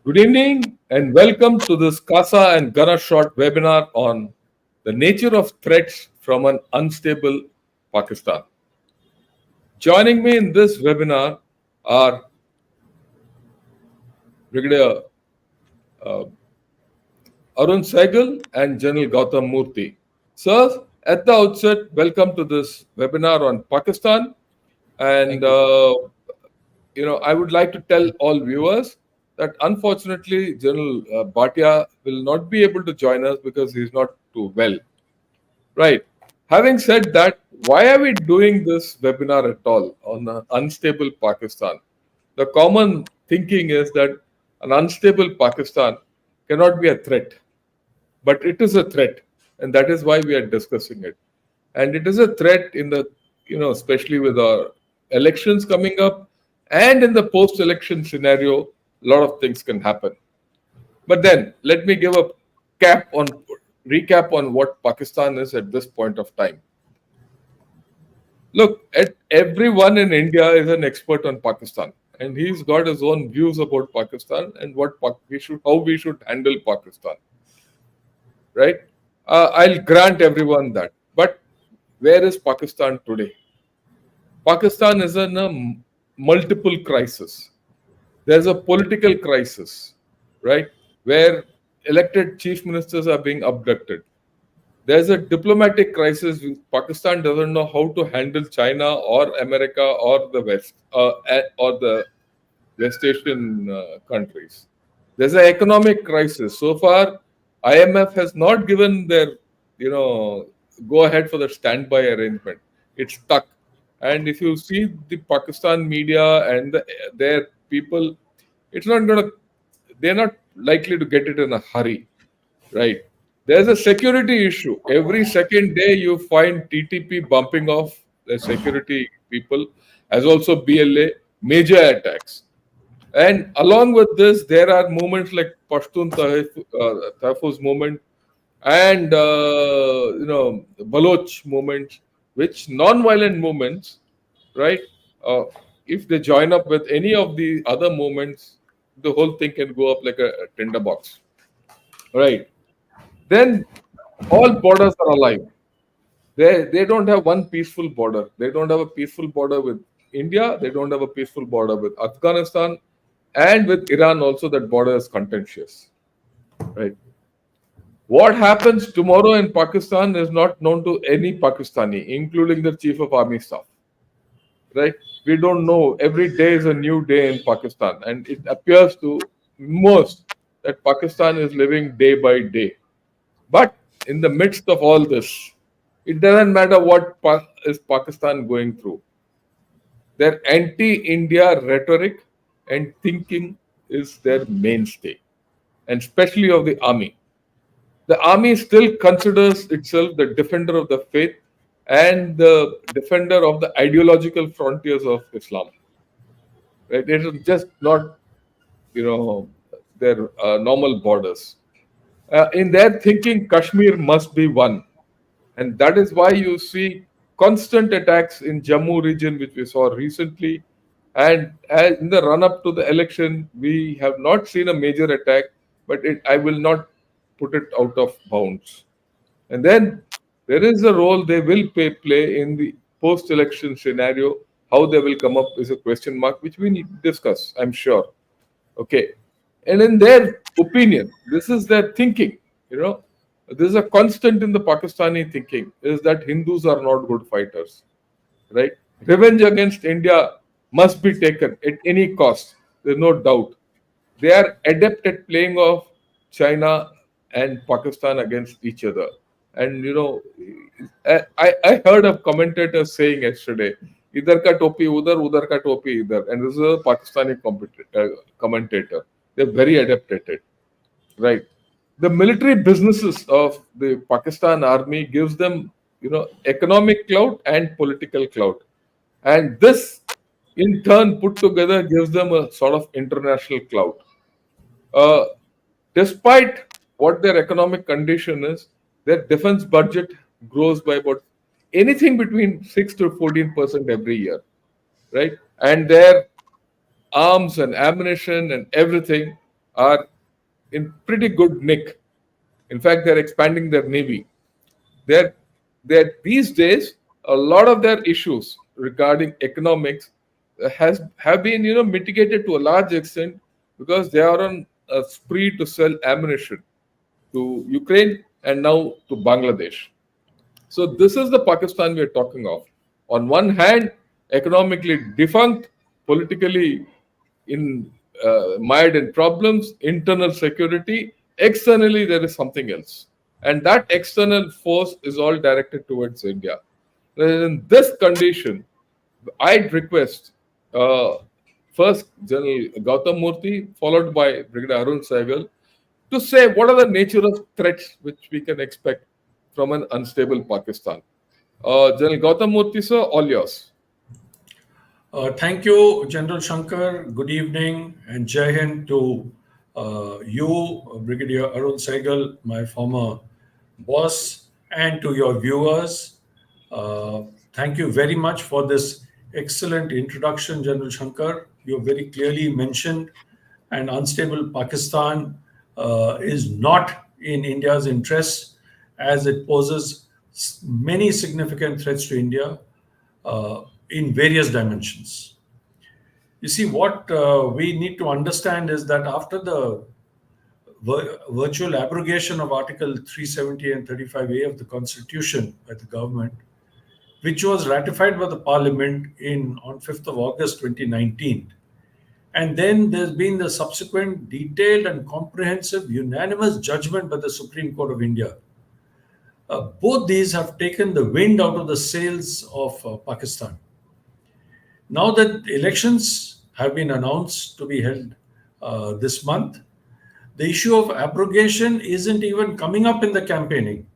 Good evening and welcome to this Casa and Gana short webinar on the nature of threats from an unstable Pakistan. Joining me in this webinar are Brigadier uh, ARUN SAHGAL and General GAUTAM MOORTHY. Sirs, at the outset, welcome to this webinar on Pakistan. And Thank you. I would like to tell all viewers that unfortunately General Bhatia will not be able to join us because he's not too well. Right. Having said that, why are we doing this webinar at all on unstable Pakistan? The common thinking is that an unstable Pakistan cannot be a threat, but it is a threat, and that is why we are discussing it. And it is a threat in the, especially with our elections coming up and in the post election scenario, a lot of things can happen. But then let me give a cap on recap on what Pakistan is at this point of time. Look, everyone in India is an expert on Pakistan, and he's got his own views about Pakistan and how we should handle Pakistan. Right? I'll grant everyone that. But where is Pakistan today? Pakistan is in a multiple crisis. There's a political crisis, right? Where elected chief ministers are being abducted. There's a diplomatic crisis. Pakistan doesn't know how to handle China or America or the West or the West Asian countries. There's an economic crisis. So far, IMF has not given their, go ahead for the standby arrangement. It's stuck. And if you see the Pakistan media and their people, it's not going to, they're not likely to get it in a hurry, right? There's a security issue. Every second day you find TTP bumping off the security people, as also BLA, major attacks. And along with this, there are movements like Pashtun Tahfuz movement and Baloch movements, which non-violent movements, right? Uh, if they join up with any of the other movements, the whole thing can go up like a tinderbox, right? Then all borders are alive. They don't have one peaceful border. They don't have a peaceful border with India. They don't have a peaceful border with Afghanistan, and with Iran also. That border is contentious, right? What happens tomorrow in Pakistan is not known to any Pakistani, including the chief of army staff, right? We don't know. Every day is a new day in Pakistan, and it appears to most that Pakistan is living day by day. But in the midst of all this, it doesn't matter what is Pakistan going through. Their anti-India rhetoric and thinking is their mainstay, and especially of the army. The army still considers itself the defender of the faith and the defender of the ideological frontiers of Islam. Right? It is just not, their normal borders. In their thinking, Kashmir must be one. And that is why you see constant attacks in Jammu region, which we saw recently. And in the run up to the election, we have not seen a major attack, but I will not put it out of bounds. And then there is a role they will play in the post election scenario. How they will come up is a question mark, which we need to discuss, I'm sure. Okay. And in their opinion, this is their thinking, This is a constant in the Pakistani thinking is that Hindus are not good fighters, right? Revenge against India must be taken at any cost. There's no doubt. They are adept at playing off China and Pakistan against each other. And I heard a commentator saying yesterday, "Idhar ka topi udhar, udhar ka topi idhar," and this is a Pakistani commentator. They're very adept at it, right? The military businesses of the Pakistan army gives them, economic clout and political clout, and this, in turn, put together gives them a sort of international clout. Uh, Despite what their economic condition is, their defense budget grows by about anything between 6 to 14% every year, right? And their arms and ammunition and everything are in pretty good nick. In fact, they're expanding their navy. They're, they're these days, a lot of their issues regarding economics have been mitigated to a large extent because they are on a spree to sell ammunition to Ukraine and now to Bangladesh. So this is the Pakistan we are talking of. On one hand, economically defunct, politically in mired in problems, internal security. Externally, there is something else, and that external force is all directed towards India. In this condition, I'd request uh, first General Gautam Murthy, followed by Brigadier Arun Sahgal, to say what are the nature of threats which we can expect from an unstable Pakistan. General Gautam Murthy, sir, all yours. Thank you, General Shankar. Good evening and Jai Hind to you, Brigadier Arun Sahgal, my former boss, and to your viewers. Uh, Thank you very much for this excellent introduction, General Shankar. You very clearly mentioned an unstable Pakistan is not in India's interest as it poses many significant threats to India in various dimensions. You see, what we need to understand is that after the virtual abrogation of Article 370 and 35A of the Constitution by the government, which was ratified by the Parliament on 5th of August 2019, and then there's been the subsequent detailed and comprehensive unanimous judgment by the Supreme Court of India. Both these have taken the wind out of the sails of Pakistan. Now that elections have been announced to be held this month, the issue of abrogation isn't even coming up in the campaigning.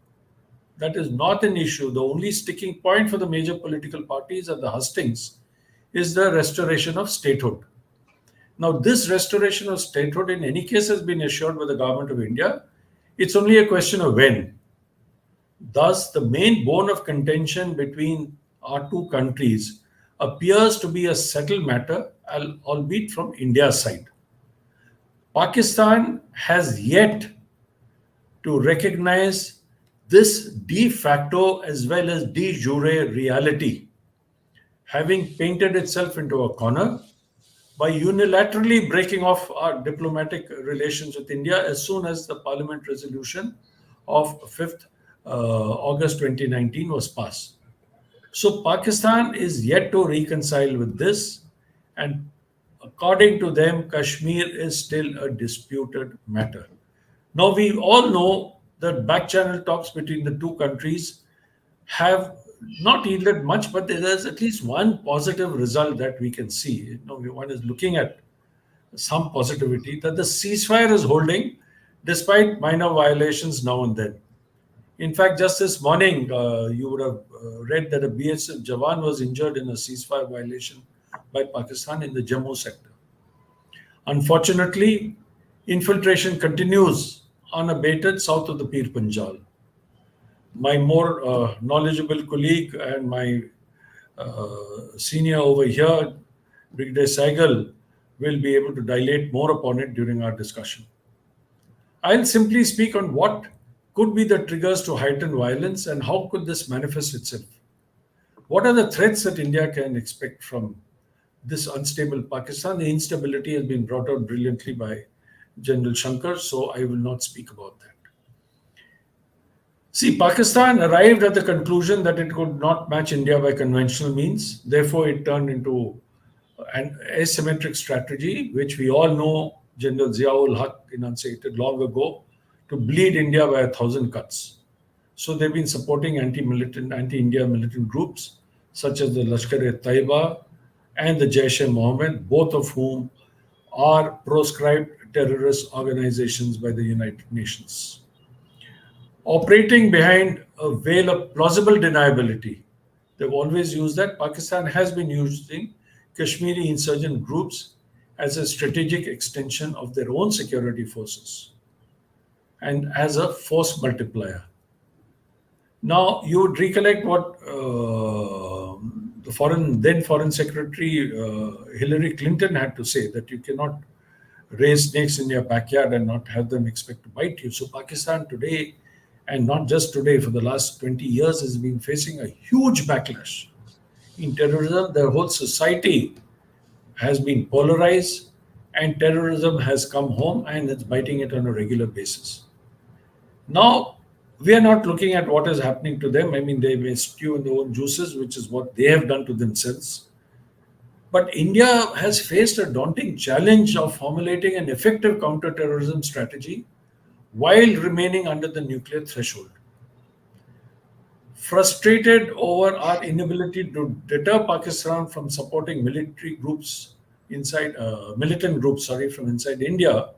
That is not an issue. The only sticking point for the major political parties at the hustings is the restoration of statehood. Now, this restoration of statehood in any case has been assured by the government of India. It's only a question of when. Thus, the main bone of contention between our two countries appears to be a settled matter, albeit from India's side. Pakistan has yet to recognize this de facto as well as de jure reality, having painted itself into a corner by unilaterally breaking off our diplomatic relations with India as soon as the Parliament resolution of 5th August 2019 was passed. So Pakistan is yet to reconcile with this, and according to them, Kashmir is still a disputed matter. Now, we all know that back channel talks between the two countries have not yielded much, but there is at least one positive result that we can see. One is looking at some positivity that the ceasefire is holding despite minor violations now and then. In fact, just this morning, you would have read that a BHF Jawan was injured in a ceasefire violation by Pakistan in the Jammu sector. Unfortunately, infiltration continues unabated south of the Pir Panjal. My more knowledgeable colleague and my senior over here, Brigadier SAHGAL, will be able to dilate more upon it during our discussion. I'll simply speak on what could be the triggers to heightened violence and how could this manifest itself. What are the threats that India can expect from this unstable Pakistan? The instability has been brought out brilliantly by General Shankar, so I will not speak about that. See, Pakistan arrived at the conclusion that it could not match India by conventional means. Therefore, it turned into an asymmetric strategy, which we all know General Ziaul Haq enunciated long ago, to bleed India by 1,000 cuts. So they've been supporting anti-militant, anti-India militant groups such as the Lashkar-e-Taiba and the Jaish-e-Mohammed, both of whom are proscribed terrorist organizations by the United Nations. Operating behind a veil of plausible deniability, they've always used that. Pakistan has been using Kashmiri insurgent groups as a strategic extension of their own security forces and as a force multiplier. Now, you would recollect what the then Foreign Secretary Hillary Clinton had to say, that you cannot raise snakes in your backyard and not have them expect to bite you. So Pakistan today, and not just today, for the last 20 years, has been facing a huge backlash in terrorism. Their whole society has been polarized, and terrorism has come home and it's biting it on a regular basis. Now, we are not looking at what is happening to them. I mean, they may stew in their own juices, which is what they have done to themselves. But India has faced a daunting challenge of formulating an effective counterterrorism strategy while remaining under the nuclear threshold. Frustrated over our inability to deter Pakistan from supporting militant groups, from inside India,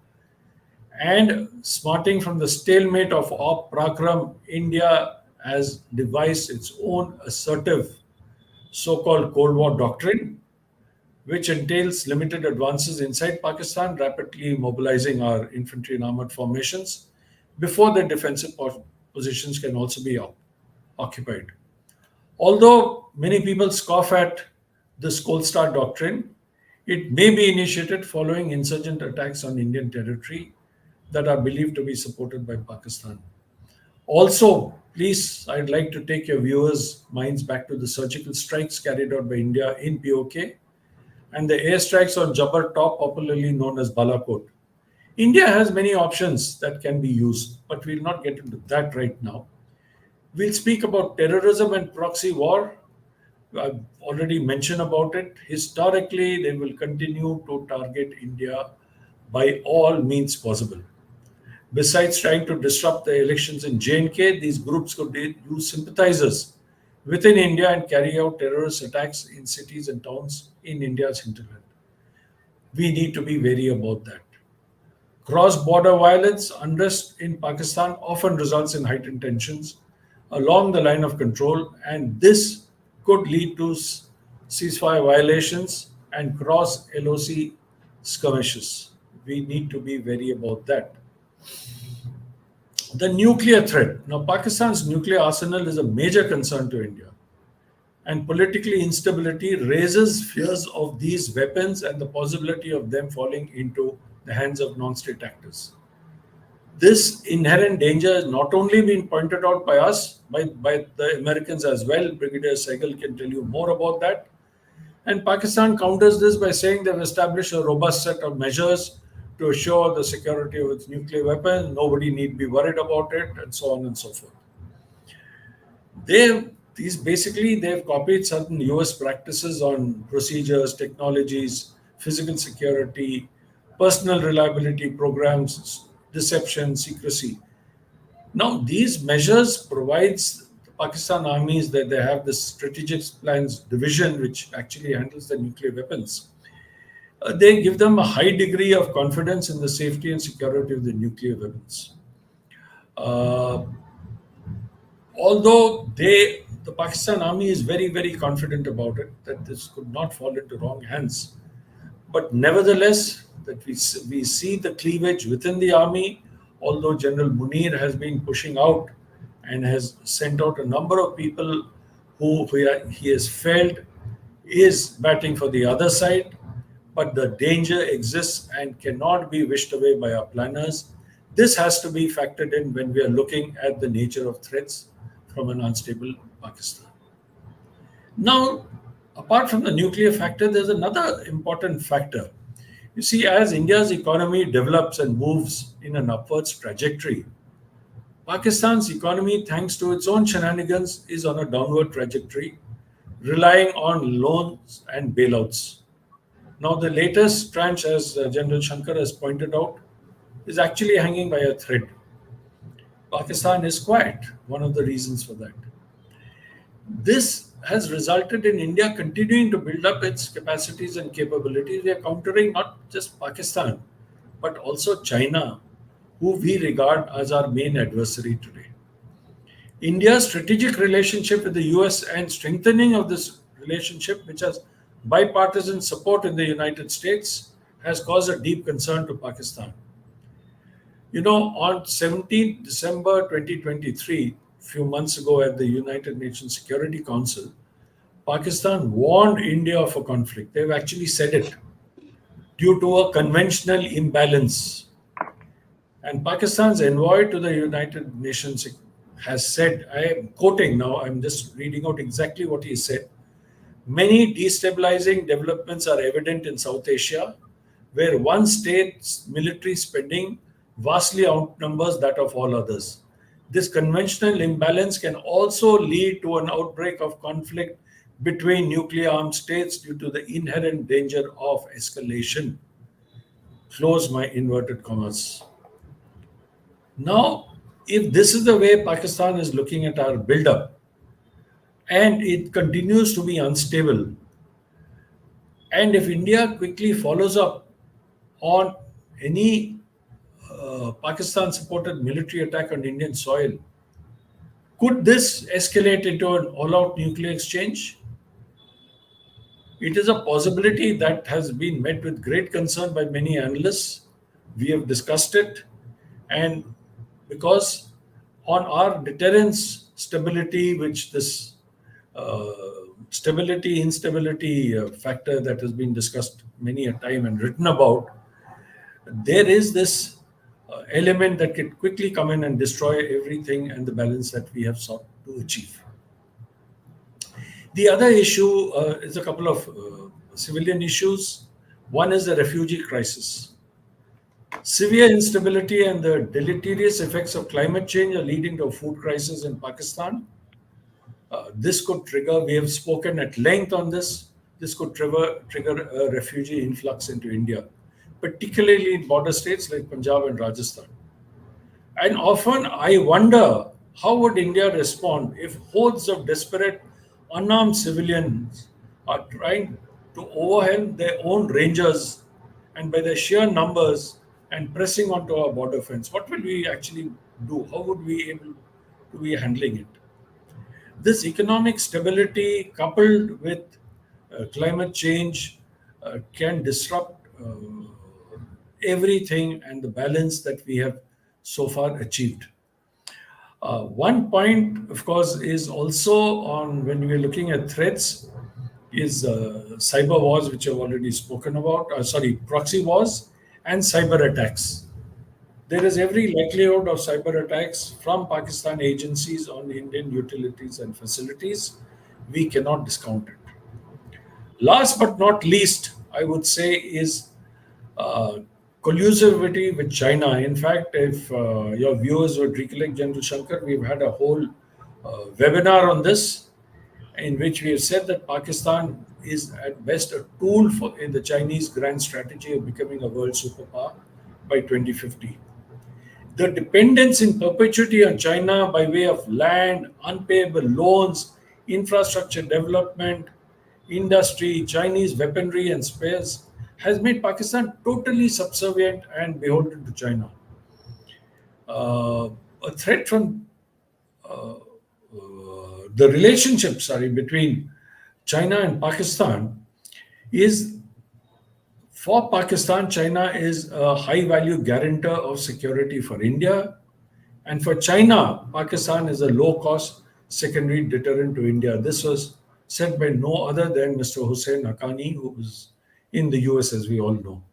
and smarting from the stalemate of Op Prakram, India has devised its own assertive so-called Cold War doctrine, which entails limited advances inside Pakistan, rapidly mobilizing our infantry and armored formations before their defensive positions can also be occupied. Although many people scoff at this Cold Star doctrine, it may be initiated following insurgent attacks on Indian territory that are believed to be supported by Pakistan. Also, please, I'd like to take your viewers' minds back to the surgical strikes carried out by India in POK and the airstrikes on Jabbar Top, popularly known as Balakot. India has many options that can be used, but we'll not get into that right now. We'll speak about terrorism and proxy war. I've already mentioned about it. Historically, they will continue to target India by all means possible. Besides trying to disrupt the elections in J&K, these groups could use sympathizers within India and carry out terrorist attacks in cities and towns in India's hinterland. We need to be wary about that. Cross-border violence, unrest in Pakistan often results in heightened tensions along the line of control, and this could lead to ceasefire violations and cross-LOC skirmishes. We need to be wary about that. The nuclear threat. Now, Pakistan's nuclear arsenal is a major concern to India, and political instability raises fears of these weapons and the possibility of them falling into the hands of non-state actors. This inherent danger has not only been pointed out by us, by the Americans as well. Brigadier SAHGAL can tell you more about that. And Pakistan counters this by saying they've established a robust set of measures to assure the security of its nuclear weapons. Nobody need be worried about it, and so on and so forth. They've copied certain US practices on procedures, technologies, physical security, personal reliability programs, deception, secrecy. Now, these measures provides the Pakistan armies that they have this strategic plans division, which actually handles the nuclear weapons. They give them a high degree of confidence in the safety and security of the nuclear weapons. Although the Pakistan army is very, very confident about it, that this could not fall into wrong hands. But nevertheless, that we see the cleavage within the army, although General Munir has been pushing out and has sent out a number of people who he has felt is batting for the other side, but the danger exists and cannot be wished away by our planners. This has to be factored in when we are looking at the nature of threats from an unstable Pakistan. Now, apart from the nuclear factor, there's another important factor. You see, as India's economy develops and moves in an upwards trajectory, Pakistan's economy, thanks to its own shenanigans, is on a downward trajectory, relying on loans and bailouts. Now, the latest tranche, as General Shankar has pointed out, is actually hanging by a thread. Pakistan is quiet, one of the reasons for that. This has resulted in India continuing to build up its capacities and capabilities. We are countering not just Pakistan, but also China, who we regard as our main adversary today. India's strategic relationship with the US and strengthening of this relationship, which has bipartisan support in the United States, has caused a deep concern to Pakistan. You know, on 17th December 2023, a few months ago at the United Nations Security Council, Pakistan warned India of a conflict. They've actually said it. due to a conventional imbalance. And Pakistan's envoy to the United Nations has said, I am quoting now, I'm just reading out exactly what he said. Many destabilizing developments are evident in South Asia, where one state's military spending vastly outnumbers that of all others. This conventional imbalance can also lead to an outbreak of conflict between nuclear armed states due to the inherent danger of escalation. Close my inverted commas. Now, if this is the way Pakistan is looking at our build-up, and it continues to be unstable, and if India quickly follows up on any Pakistan supported military attack on Indian soil, could this escalate into an all out nuclear exchange? It is a possibility that has been met with great concern by many analysts. We have discussed it, and because on our deterrence stability, which this uh, stability instability factor that has been discussed many a time and written about, there is this element that can quickly come in and destroy everything and the balance that we have sought to achieve. The other issue is a couple of civilian issues. One is the refugee crisis. Severe instability and the deleterious effects of climate change are leading to a food crisis in Pakistan. This could trigger, we have spoken at length on this could trigger a refugee influx into India, particularly in border states like Punjab and Rajasthan. And often I wonder how would India respond if hordes of desperate, unarmed civilians are trying to overwhelm their own rangers and by their sheer numbers and pressing onto our border fence. What will we actually do? How would we able to be handling it? This economic stability coupled with climate change can disrupt everything and the balance that we have so far achieved. One point, of course, is also on when we are looking at threats is cyber wars, which I've already spoken about. Sorry, proxy wars and cyber attacks. There is every likelihood of cyber attacks from Pakistan agencies on Indian utilities and facilities. We cannot discount it. Last but not least, I would say is uh, collusivity with China. In fact, if your viewers would recollect, General Shankar, we've had a whole webinar on this in which we have said that Pakistan is at best a tool for in the Chinese grand strategy of becoming a world superpower by 2050. The dependence in perpetuity on China by way of land, unpayable loans, infrastructure development, industry, Chinese weaponry and spares has made Pakistan totally subservient and beholden to China. A threat from the relationship, sorry, between China and Pakistan is for Pakistan, China is a high value guarantor of security for India. And for China, Pakistan is a low cost secondary deterrent to India. This was said by no other than Mr. Hussein Haqqani, who was in the US, as we all know.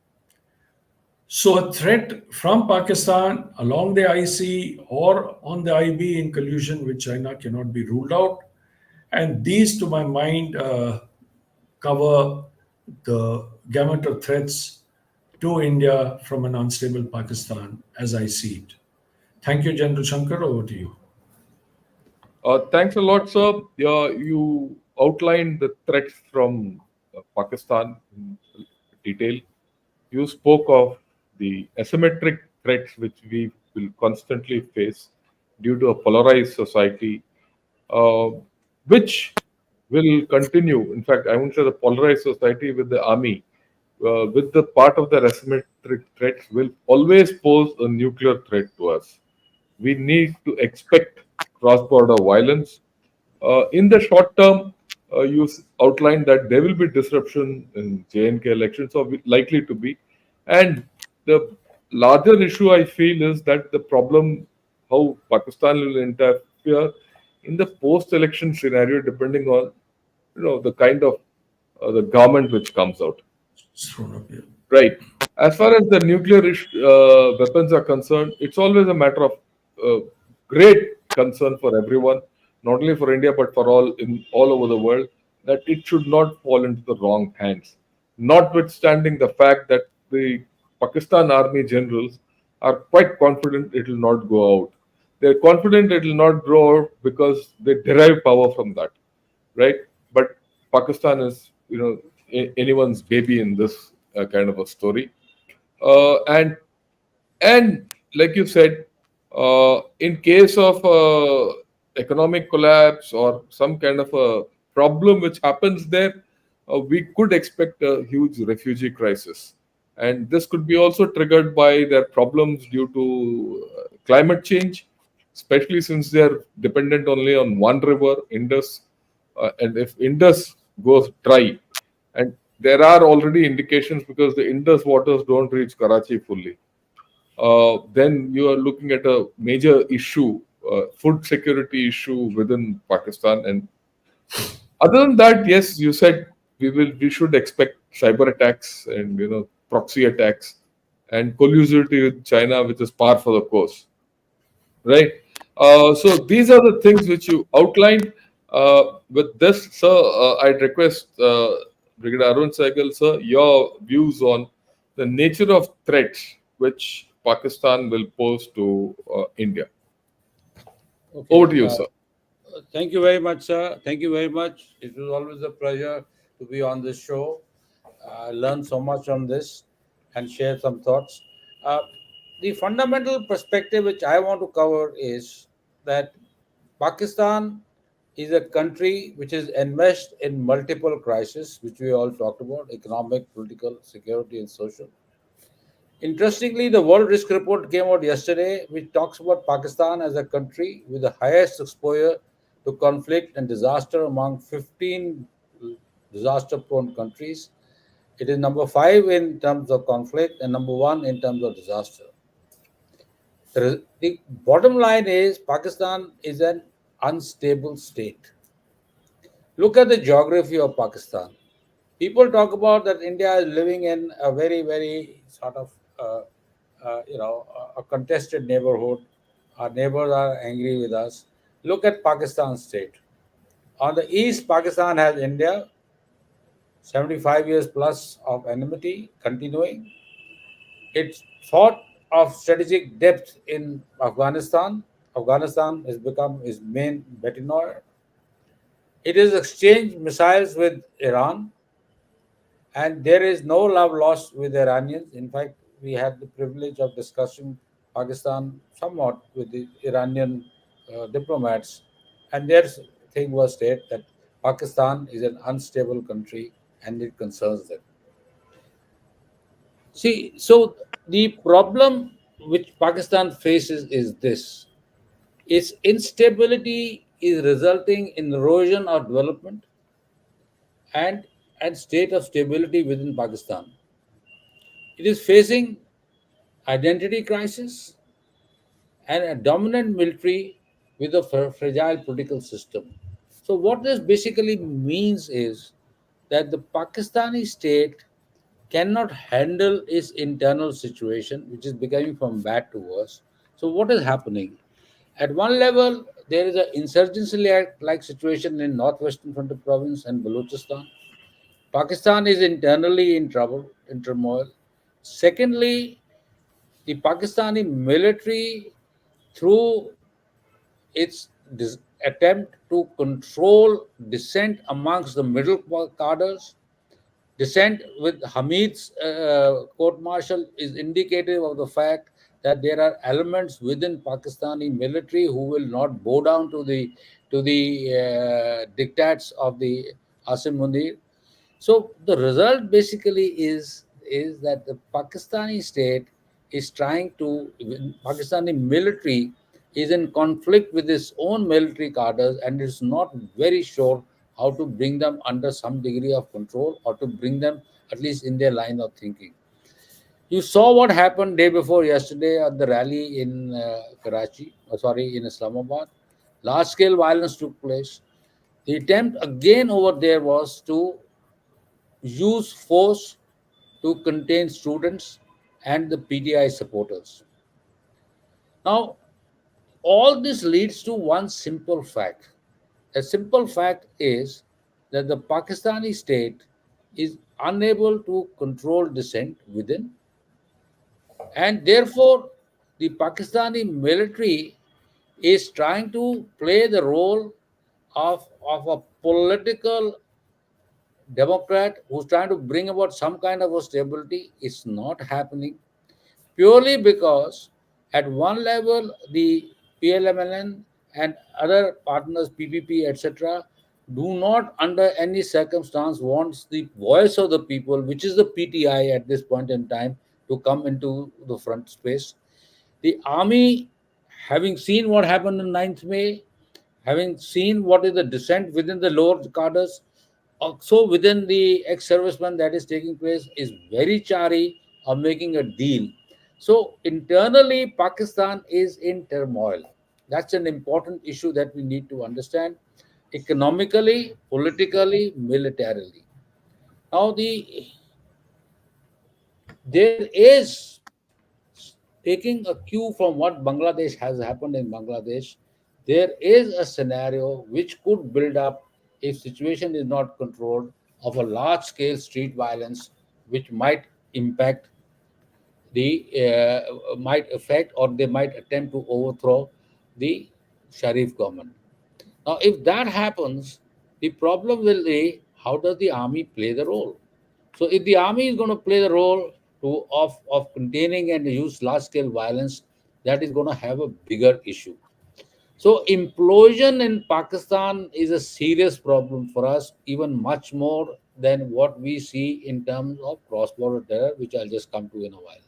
So, a threat from Pakistan along the IC or on the IB in collusion with China cannot be ruled out. And these, to my mind, cover the gamut of threats to India from an unstable Pakistan as I see it. Thank you, General Shankar. Over to you. Thanks a lot, sir. You outlined the threats from Pakistan in detail. You spoke of the asymmetric threats which we will constantly face due to a polarized society, uh, which will continue. In fact, I won't say the polarized society with the army, with the part of the asymmetric threats, will always pose a nuclear threat to us. We need to expect cross border violence. In the short term, you outlined that there will be disruption in J&K elections, or likely to be. And the larger issue I feel is that the problem, how Pakistan will interfere in the post-election scenario, depending on the kind of the government which comes out. It's thrown up here. Right. As far as the nuclear weapons are concerned, it's always a matter of uh, great concern for everyone, not only for India but for all over the world, that it should not fall into the wrong hands. Notwithstanding the fact that the Pakistan army generals are quite confident it will not go out. They're confident it will not go out because they derive power from that, right? But Pakistan is, anyone's baby in this kind of a story. And like you said, in case of economic collapse or some kind of a problem which happens there, we could expect a huge refugee crisis. And this could be also triggered by their problems due to climate change, especially since they are dependent only on one river, Indus. And if Indus goes dry, and there are already indications because the Indus waters don't reach Karachi fully, then you are looking at a major issue, food security issue within Pakistan. And other than that, yes, you said we should expect cyber attacks and proxy attacks and collusion with China, which is par for the course, right? So these are the things which you outlined. With this, sir, I'd request Brigadier Arun Saigal, sir, your views on the nature of threats which Pakistan will pose to India. Over Okay. to you, sir. Thank you very much, sir. Thank you very much. It was always a pleasure to be on this show. I learned so much on this and share some thoughts. Uh, the fundamental perspective which I want to cover is that Pakistan is a country which is enmeshed in multiple crises, which we all talked about: economic, political, security, and social. Interestingly, the World Risk Report came out yesterday, which talks about Pakistan as a country with the highest exposure to conflict and disaster among 15 disaster prone countries. It is number five in terms of conflict and number one in terms of disaster. The bottom line is Pakistan is an unstable state. Look at the geography of Pakistan. People talk about that India is living in a very, very sort of, a contested neighborhood. Our neighbors are angry with us. Look at Pakistan state. On the east, Pakistan has India, 75 years plus of enmity continuing. Its thought of strategic depth in Afghanistan. Afghanistan has become its main battle. It has exchanged missiles with Iran, and there is no love lost with the Iranians. In fact, we had the privilege of discussing Pakistan somewhat with the Iranian diplomats, and their thing was stated that Pakistan is an unstable country and it concerns them. See, so the problem which Pakistan faces is this: its instability is resulting in erosion of development and and state of stability within Pakistan. It is facing identity crisis and a dominant military with a fragile political system. So, what this basically means is that the Pakistani state cannot handle its internal situation, which is becoming from bad to worse. So, what is happening? At one level, there is an insurgency like situation in northwestern Frontier province and Balochistan. Pakistan is internally in trouble, in turmoil. Secondly, the Pakistani military, through its attempt to control dissent amongst the middle cadres, dissent with Hamid's court martial is indicative of the fact that there are elements within Pakistani military who will not bow down to the diktats of the Asim Munir. So the result basically is that the Pakistani state is trying to Pakistani military is in conflict with its own military cadres and is not very sure how to bring them under some degree of control or to bring them at least in their line of thinking. You saw what happened day before yesterday at the rally in in Islamabad. Large scale violence took place. The attempt again over there was to use force to contain students and the PTI supporters. Now, all this leads to one simple fact. A simple fact is that the Pakistani state is unable to control dissent within, and therefore the Pakistani military is trying to play the role of a political democrat who's trying to bring about some kind of a stability. It's not happening purely because at one level the PLMLN and other partners, PPP, etc., do not under any circumstance wants the voice of the people, which is the PTI at this point in time, to come into the front space. The army, having seen what happened on 9th May, having seen what is the dissent within the lower cadres, also within the ex-servicemen that is taking place, is very chary of making a deal. So internally, Pakistan is in turmoil. That's an important issue that we need to understand economically, politically, militarily. Now, there is, taking a cue from what Bangladesh has happened in Bangladesh, there is a scenario which could build up if situation is not controlled of a large scale street violence which might impact the might affect or they might attempt to overthrow the Sharif government. Now, if that happens, the problem will be how does the army play the role? So, if the army is going to play the role of containing and use large scale violence, that is going to have a bigger issue. So, implosion in Pakistan is a serious problem for us, even much more than what we see in terms of cross border terror, which I'll just come to in a while.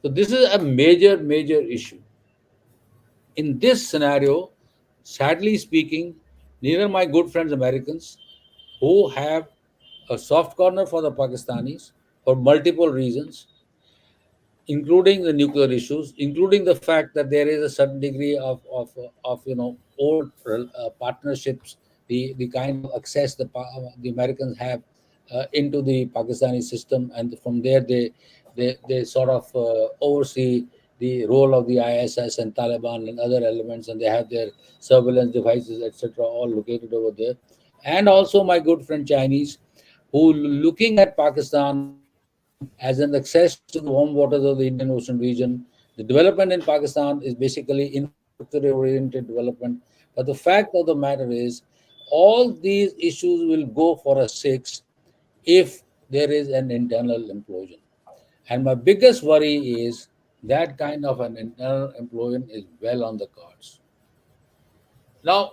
So, this is a major, major issue. In this scenario, sadly speaking, neither my good friends Americans, who have a soft corner for the Pakistanis for multiple reasons, including the nuclear issues, including the fact that there is a certain degree of old partnerships, the kind of access the Americans have into the Pakistani system, and from there they sort of oversee the role of the ISS and Taliban and other elements, and they have their surveillance devices, etc., all located over there. And also my good friend Chinese, who looking at Pakistan as an access to the warm waters of the Indian Ocean region. The development in Pakistan is basically infrastructure oriented development. But the fact of the matter is, all these issues will go for a six if there is an internal implosion. And my biggest worry is that kind of an internal implosion is well on the cards. Now,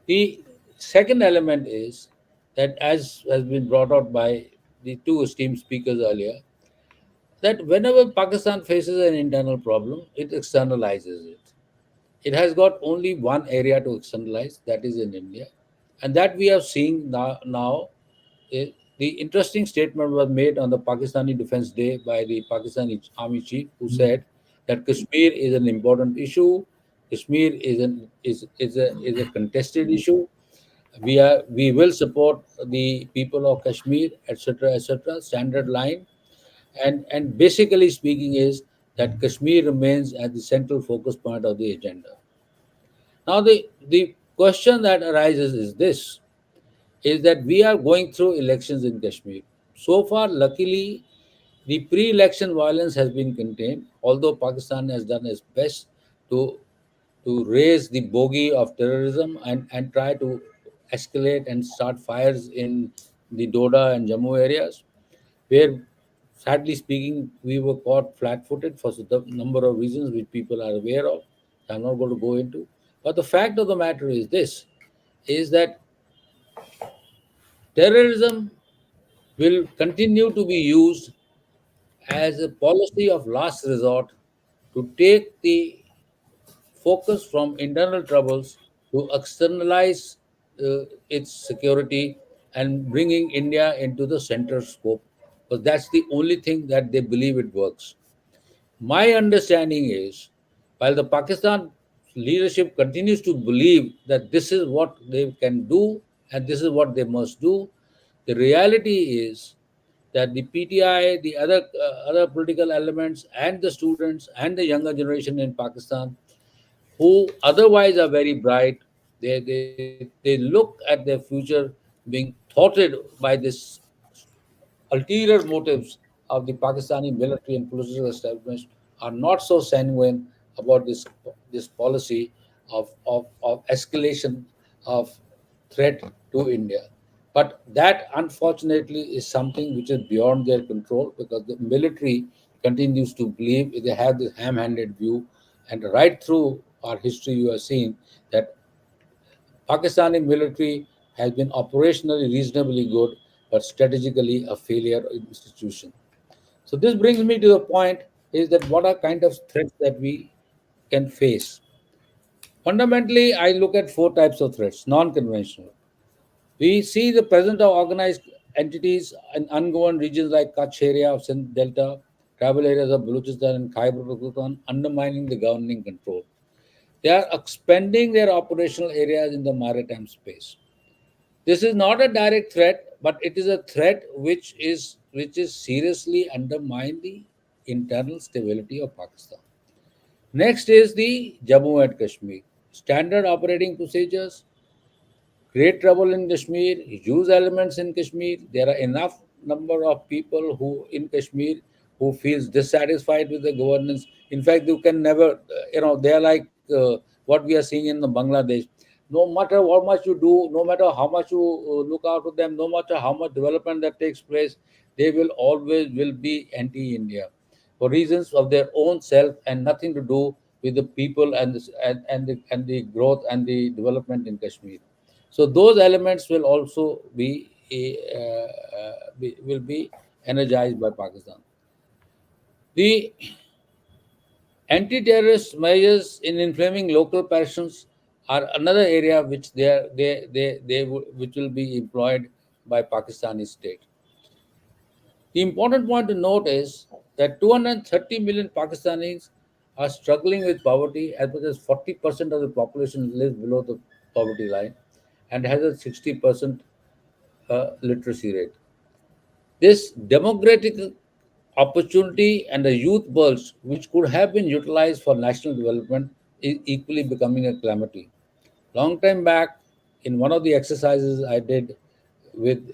the second element is that, as has been brought out by the two esteemed speakers earlier, that whenever Pakistan faces an internal problem, it externalizes it. It has got only one area to externalize, that is in India. And that we are seeing now. The interesting statement was made on the Pakistani Defense Day by the Pakistani Army Chief, who said that Kashmir is an important issue. Kashmir is a contested issue. We will support the people of Kashmir, etc., etc. Standard line, and basically speaking is that Kashmir remains at the central focus point of the agenda. Now, the question that arises is this, is that we are going through elections in Kashmir. So far, luckily, the pre-election violence has been contained, although Pakistan has done its best to raise the bogey of terrorism and try to escalate and start fires in the Doda and Jammu areas, where, sadly speaking, we were caught flat-footed for the number of reasons which people are aware of. I'm not going to go into. But the fact of the matter is this, is that terrorism will continue to be used as a policy of last resort to take the focus from internal troubles to externalize its security and bringing India into the center scope. Because that's the only thing that they believe it works. My understanding is, while the Pakistan leadership continues to believe that this is what they can do and this is what they must do, the reality is that the PTI, the other political elements, and the students and the younger generation in Pakistan, who otherwise are very bright, they look at their future being thwarted by this ulterior motives of the Pakistani military and political establishment are not so sanguine about this policy of escalation of threat to India. But that unfortunately is something which is beyond their control, because the military continues to believe they have this ham-handed view, and right through our history you have seen that Pakistani military has been operationally reasonably good, but strategically a failure institution. So this brings me to the point is that what are kind of threats that we can face? Fundamentally, I look at four types of threats, non-conventional. We see the presence of organized entities in ungoverned regions like Kutch area of Sindh Delta, tribal areas of Balochistan and Khyber Pakhtunkhwa, undermining the governing control. They are expanding their operational areas in the maritime space. This is not a direct threat, but it is a threat which is seriously undermine the internal stability of Pakistan. Next is the Jammu and Kashmir. Standard operating procedures, create trouble in Kashmir, use elements in Kashmir. There are enough number of people who in Kashmir who feels dissatisfied with the governance. In fact, you can never, they are like what we are seeing in the Bangladesh. No matter how much you do, no matter how much you look out to them, no matter how much development that takes place, they will always will be anti-India for reasons of their own self and nothing to do with the people and the growth and the development in Kashmir. So those elements will also will be energized by Pakistan. The anti-terrorist measures in inflaming local passions are another area which which will be employed by Pakistani state. The important point to note is that 230 million Pakistanis are struggling with poverty, as much as 40% of the population lives below the poverty line and has a 60% literacy rate. This democratic opportunity and the youth bulge, which could have been utilized for national development, is equally becoming a calamity. Long time back, in one of the exercises I did with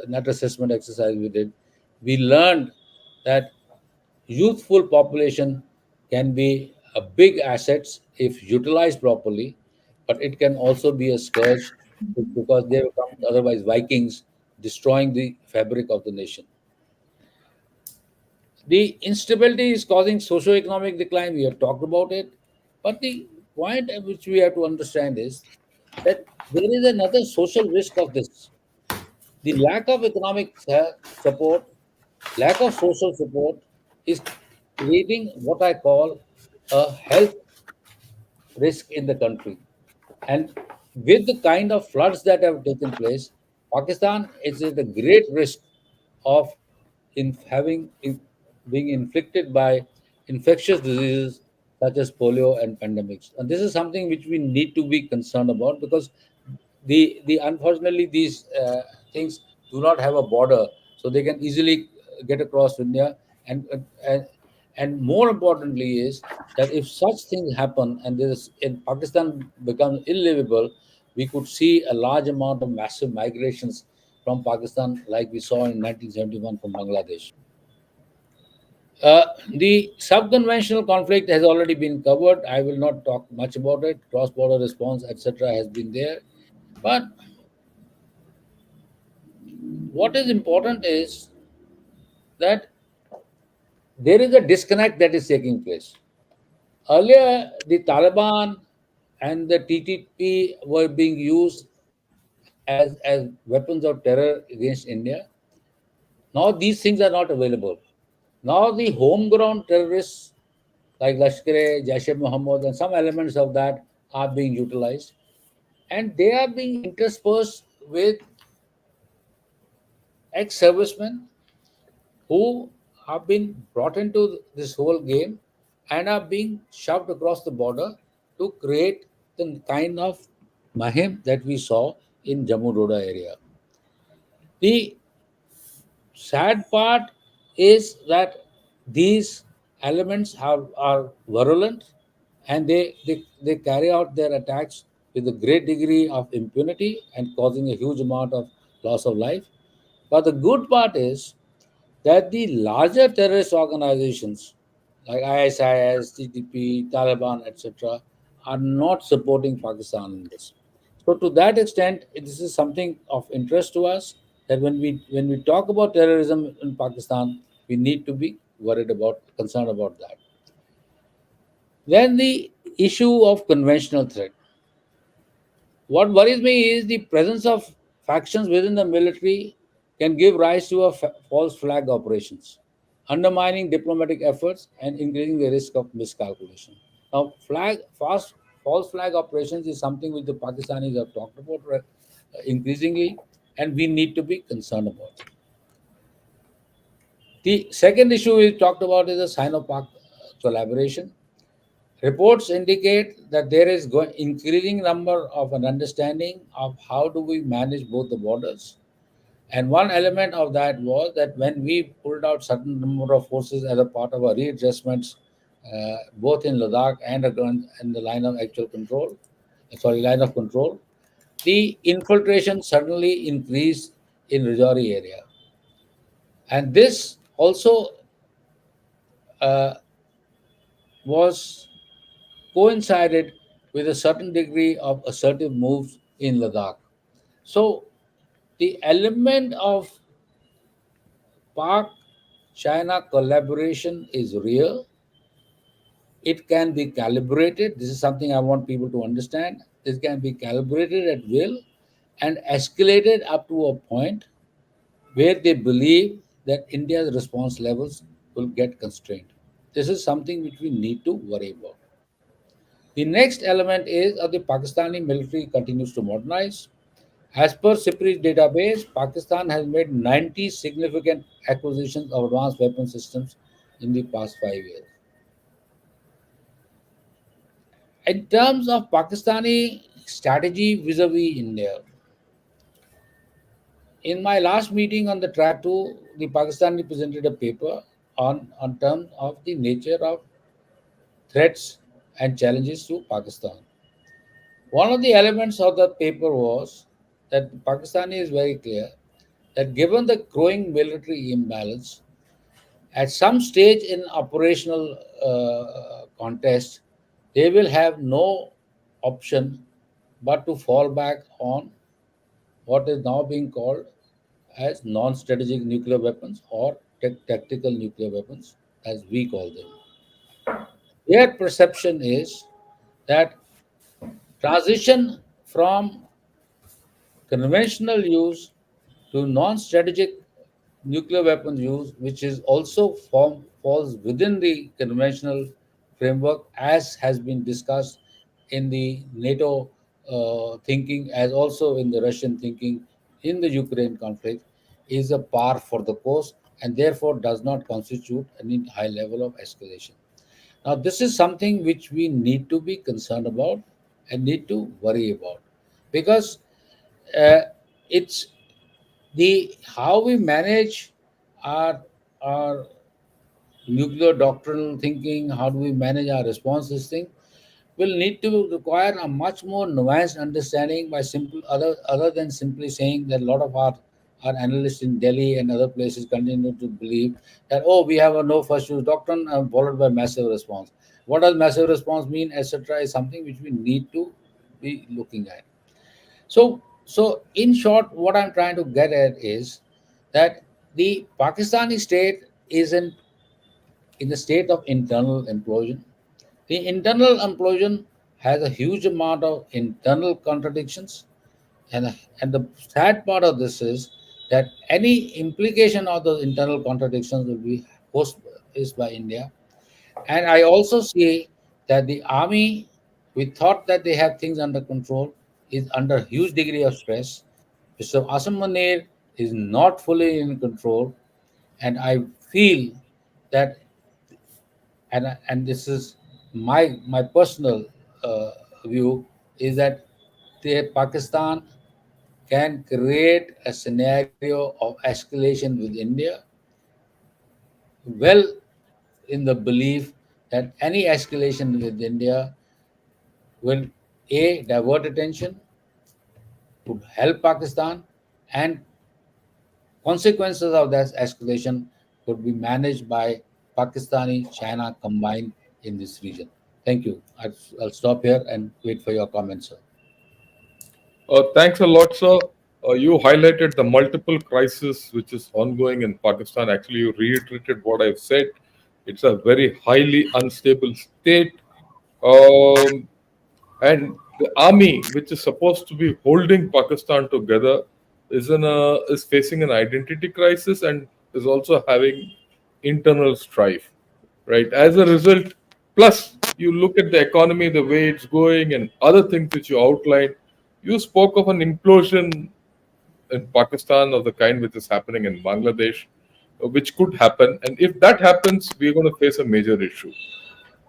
net assessment exercise we learned that youthful population can be a big assets if utilized properly, but it can also be a scourge because they become otherwise Vikings destroying the fabric of the nation. The instability is causing socio-economic decline. We have talked about it. But the point at which we have to understand is that there is another social risk of this. The lack of economic support, lack of social support is creating what I call a health risk in the country. And with the kind of floods that have taken place, Pakistan is at a great risk of being inflicted by infectious diseases such as polio and pandemics. And this is something which we need to be concerned about, because the unfortunately these things do not have a border, so they can easily get across India. And and more importantly is that if such things happen and this in Pakistan becomes illivable, we could see a large amount of massive migrations from Pakistan, like we saw in 1971 from Bangladesh. The sub-conventional conflict has already been covered. I will not talk much about it. Cross-border response, etc., has been there. But what is important is that there is a disconnect that is taking place. Earlier, the Taliban and the TTP were being used as weapons of terror against India. Now these things are not available. Now the homegrown terrorists like Lashkar-e, Jaish-e-Mohammed, and some elements of that are being utilized, and they are being interspersed with ex-servicemen who have been brought into this whole game and are being shoved across the border to create the kind of mahim that we saw in Jammu Roda area. The sad part is that these elements are virulent, and they carry out their attacks with a great degree of impunity and causing a huge amount of loss of life. But the good part is that the larger terrorist organizations like ISIS, TTP, Taliban, etc., are not supporting Pakistan in this. So, to that extent, this is something of interest to us that when we talk about terrorism in Pakistan, we need to be concerned about that. Then the issue of conventional threat. What worries me is the presence of factions within the military can give rise to false flag operations, undermining diplomatic efforts and increasing the risk of miscalculation. Now, false flag operations is something which the Pakistanis have talked about increasingly, and we need to be concerned about. The second issue we talked about is the Sino-Pak collaboration. Reports indicate that there is increasing number of an understanding of how do we manage both the borders. And one element of that was that when we pulled out certain number of forces as a part of our readjustments, both in Ladakh and in the line of actual control, line of control, the infiltration suddenly increased in Rajouri area. And this also uh, was coincided with a certain degree of assertive moves in Ladakh. So the element of Pak China collaboration is real. It can be calibrated. This is something I want people to understand. This can be calibrated at will and escalated up to a point where they believe that India's response levels will get constrained. This is something which we need to worry about. The next element is that the Pakistani military continues to modernize. As per CIPRI's database, Pakistan has made 90 significant acquisitions of advanced weapon systems in the past 5 years. In terms of Pakistani strategy vis-a-vis India, in my last meeting on the track 2, the Pakistani presented a paper on terms of the nature of threats and challenges to Pakistan. One of the elements of the paper was that Pakistani is very clear that given the growing military imbalance, at some stage in operational contest, they will have no option but to fall back on what is now being called as non-strategic nuclear weapons or tactical nuclear weapons, as we call them. Their perception is that transition from conventional use to non-strategic nuclear weapons use, which is also falls within the conventional framework, as has been discussed in the NATO thinking, as also in the Russian thinking in the Ukraine conflict, is a par for the course and therefore does not constitute any high level of escalation. Now, this is something which we need to be concerned about and need to worry about, because uh, it's the how we manage our our nuclear doctrinal thinking, how do we manage our response to this thing, will need to require a much more nuanced understanding by simple other than simply saying that a lot of our analysts in Delhi and other places continue to believe that, oh, we have a no first use doctrine followed by massive response. What does massive response mean, etc., is something which we need to be looking at. So in short, what I'm trying to get at is that the Pakistani state is in the state of internal implosion. The internal implosion has a huge amount of internal contradictions, and the sad part of this is that any implication of those internal contradictions will be posed is by India. And I also see that the army, we thought that they have things under control, is under huge degree of stress. Mr. Asim Munir is not fully in control, and I feel that, and this is my personal view, is that Pakistan can create a scenario of escalation with India, well, in the belief that any escalation with India will A, divert attention, would help Pakistan, and consequences of that escalation could be managed by Pakistani, China combined in this region. Thank you. I'll stop here and wait for your comments, sir. Thanks a lot, sir. You highlighted the multiple crisis which is ongoing in Pakistan. Actually, you reiterated what I've said. It's a very highly unstable state. Um, and the army, which is supposed to be holding Pakistan together, is facing an identity crisis and is also having internal strife. Right. As a result, plus you look at the economy, the way it's going, and other things which you outlined. You spoke of an implosion in Pakistan of the kind which is happening in Bangladesh, which could happen. And if that happens, we're going to face a major issue,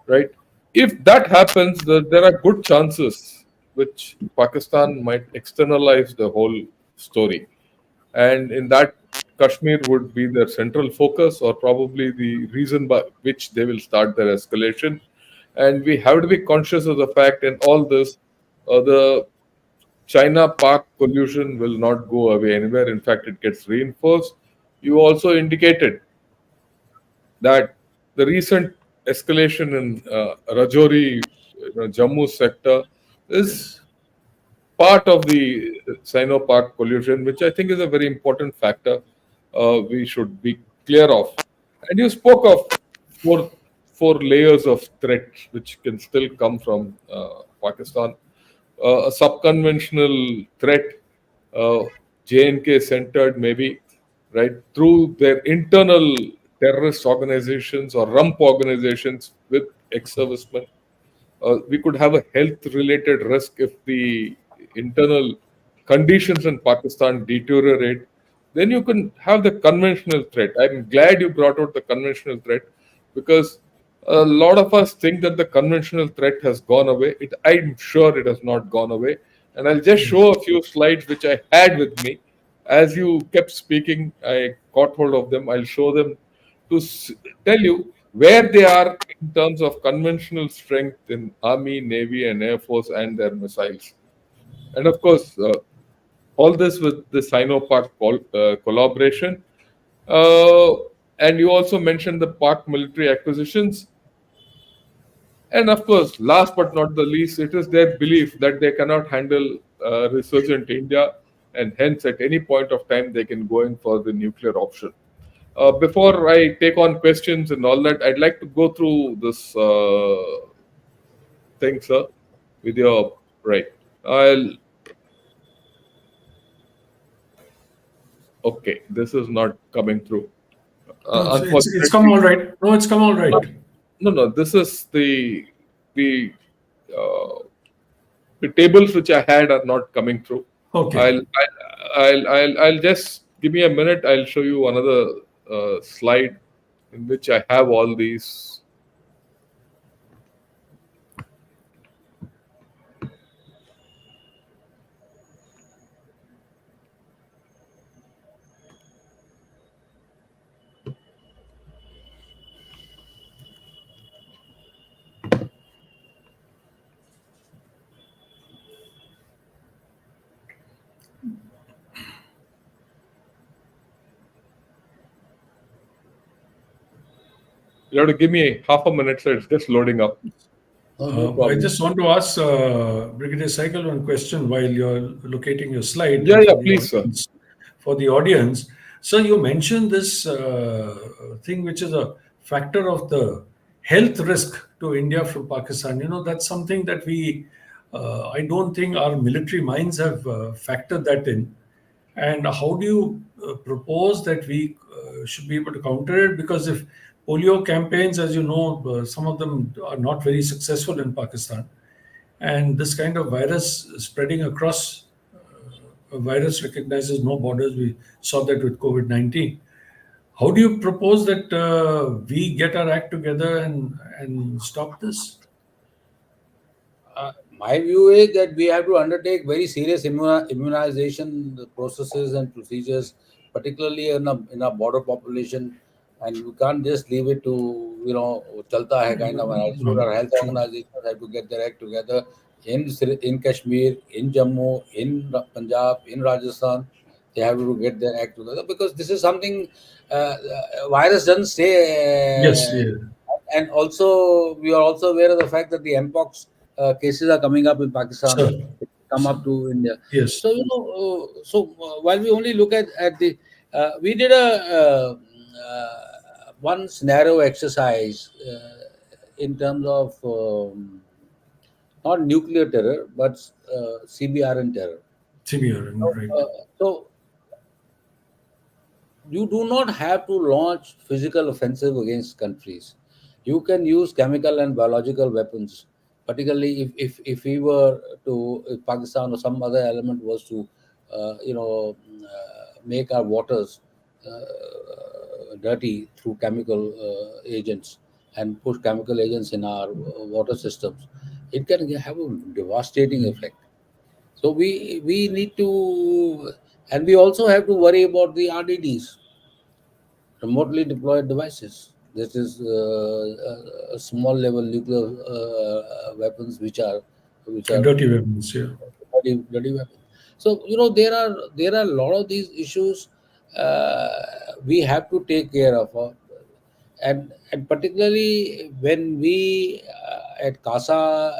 right? If that happens, there are good chances which Pakistan might externalize the whole story. And in that, Kashmir would be their central focus, or probably the reason by which they will start their escalation. And we have to be conscious of the fact in all this, the China Pak collusion will not go away anywhere. In fact, it gets reinforced. You also indicated that the recent escalation in Rajouri, Jammu sector is Yes. part of the Sino-Pak collusion, which I think is a very important factor we should be clear of. And you spoke of four, four layers of threat which can still come from Pakistan. A subconventional threat, uh, JNK centered maybe, right, through their internal terrorist organizations or rump organizations with ex-servicemen. We could have a health related risk if the internal conditions in Pakistan deteriorate. Then you can have the conventional threat. I'm glad you brought out the conventional threat because a lot of us think that the conventional threat has gone away. I'm sure it has not gone away. And I'll just show a few slides which I had with me. As you kept speaking, I caught hold of them. I'll show them to tell you where they are in terms of conventional strength in Army, Navy, and Air Force and their missiles. And of course, all this with the Sino-Pak collaboration. Uh, and you also mentioned the Pak military acquisitions. And of course, last but not the least, it is their belief that they cannot handle resurgent India, and hence at any point of time they can go in for the nuclear option. Before I take on questions and all that, I'd like to go through this thing, sir, with your right. I'll Okay. This is not coming through. No, it's come Unfortunately, all right. No, it's come all right. no. This is the uh, the tables which I had are not coming through. Okay. I'll just give me a minute. I'll show you another slide in which I have all these. You have to give me half a minute, so it's just loading up. No I problem. just want to ask Brigadier Cycle one question while you're locating your slide Yeah, and yeah, please, sir. For the audience. So you mentioned this thing which is a factor of the health risk to India from Pakistan. You know, that's something that I don't think our military minds have factored that in. And how do you propose that we should be able to counter it? Because if polio campaigns, as you know, some of them are not very successful in Pakistan, and this kind of virus spreading across, a virus recognizes no borders. We saw that with COVID-19. How do you propose that we get our act together and stop this? My view is that we have to undertake very serious immunization processes and procedures, particularly in a border population, and we can't just leave it to chalta hai kind of an attitude. No, Our health true. organizations have to get their act together in Kashmir, in Jammu, in Punjab, in Rajasthan. They have to get their act together because this is something virus doesn't Yes, stay. yeah. And also, we are also aware of the fact that the Mpox cases are coming up in Pakistan, Sir, come sir. up to India. Yes, So while we only look at the, we did a one scenario exercise in terms of not nuclear terror but CBRN terror. TBR, So, right. so you do not have to launch physical offensive against countries. You can use chemical and biological weapons, particularly if we were to, if Pakistan or some other element was to, make our waters dirty through chemical agents and push chemical agents in our water systems. It can have a devastating effect. So we need to, and we also have to worry about the RDDs, remotely deployed devices. This is a small level nuclear weapons which are Dirty weapons, yeah. bloody weapons. So there are a lot of these issues we have to take care of, and particularly when we at Casa,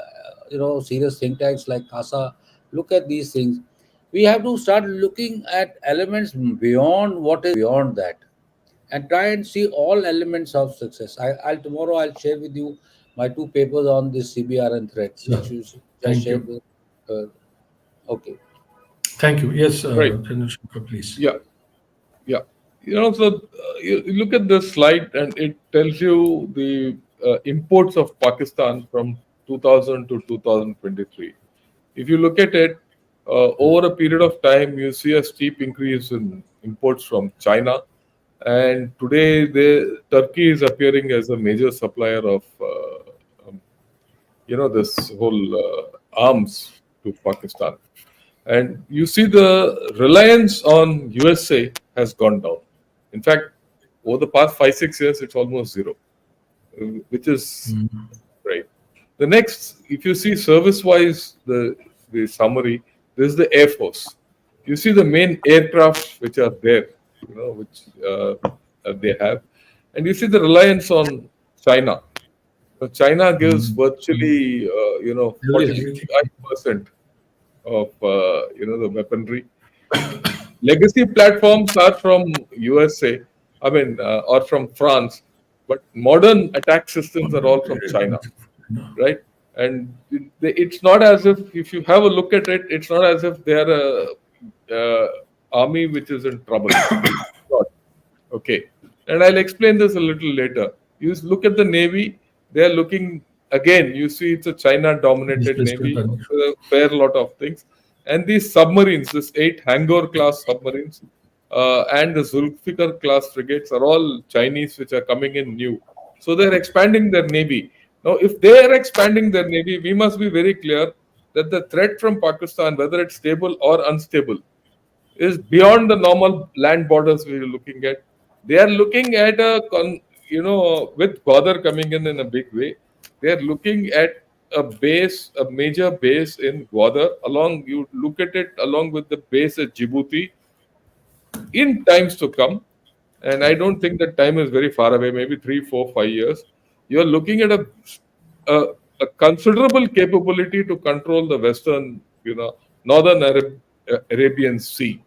serious think tanks like Casa look at these things, we have to start looking at elements beyond what is beyond that, and try and see all elements of success. I'll tomorrow I'll share with you my two papers on this CBRN threat, Sir, which I thank shared you. with. Uh, okay. Thank you. Yes, Right. General Shankar, please. Yeah. Yeah. So you look at this slide and it tells you the imports of Pakistan from 2000 to 2023. If you look at it, over a period of time, you see a steep increase in imports from China. And today, Turkey is appearing as a major supplier of, this whole arms to Pakistan. And you see the reliance on USA has gone down. In fact, over the past 5-6 years, it's almost zero, which is right. The next, if you see service-wise, the summary, this is the Air Force. You see the main aircraft which are there, which they have, and you see the reliance on China. So China gives virtually, Everything. 45% of the weaponry. Legacy platforms are from USA, I mean, or from France, but modern attack systems are all from China, No. right? And it's not as if you have a look at it, it's not as if they are a army which is in trouble. Not. Okay. And I'll explain this a little later. You look at the Navy, they are looking, again, you see it's a China dominated Displacement. Navy, a fair lot of things. And these submarines, this 8 Hangor class submarines, and the Zulfikar class frigates are all Chinese, which are coming in new. So they're expanding their Navy. Now, if they are expanding their Navy, we must be very clear that the threat from Pakistan, whether it's stable or unstable, is beyond the normal land borders we are looking at. They are looking at with Gwadar coming in a big way, they are looking at a major base in Gwadar. Along, you look at it along with the base at Djibouti in times to come. And I don't think that time is very far away, maybe 3, 4, 5 years. You are looking at a, a considerable capability to control the western, northern Arabian Sea,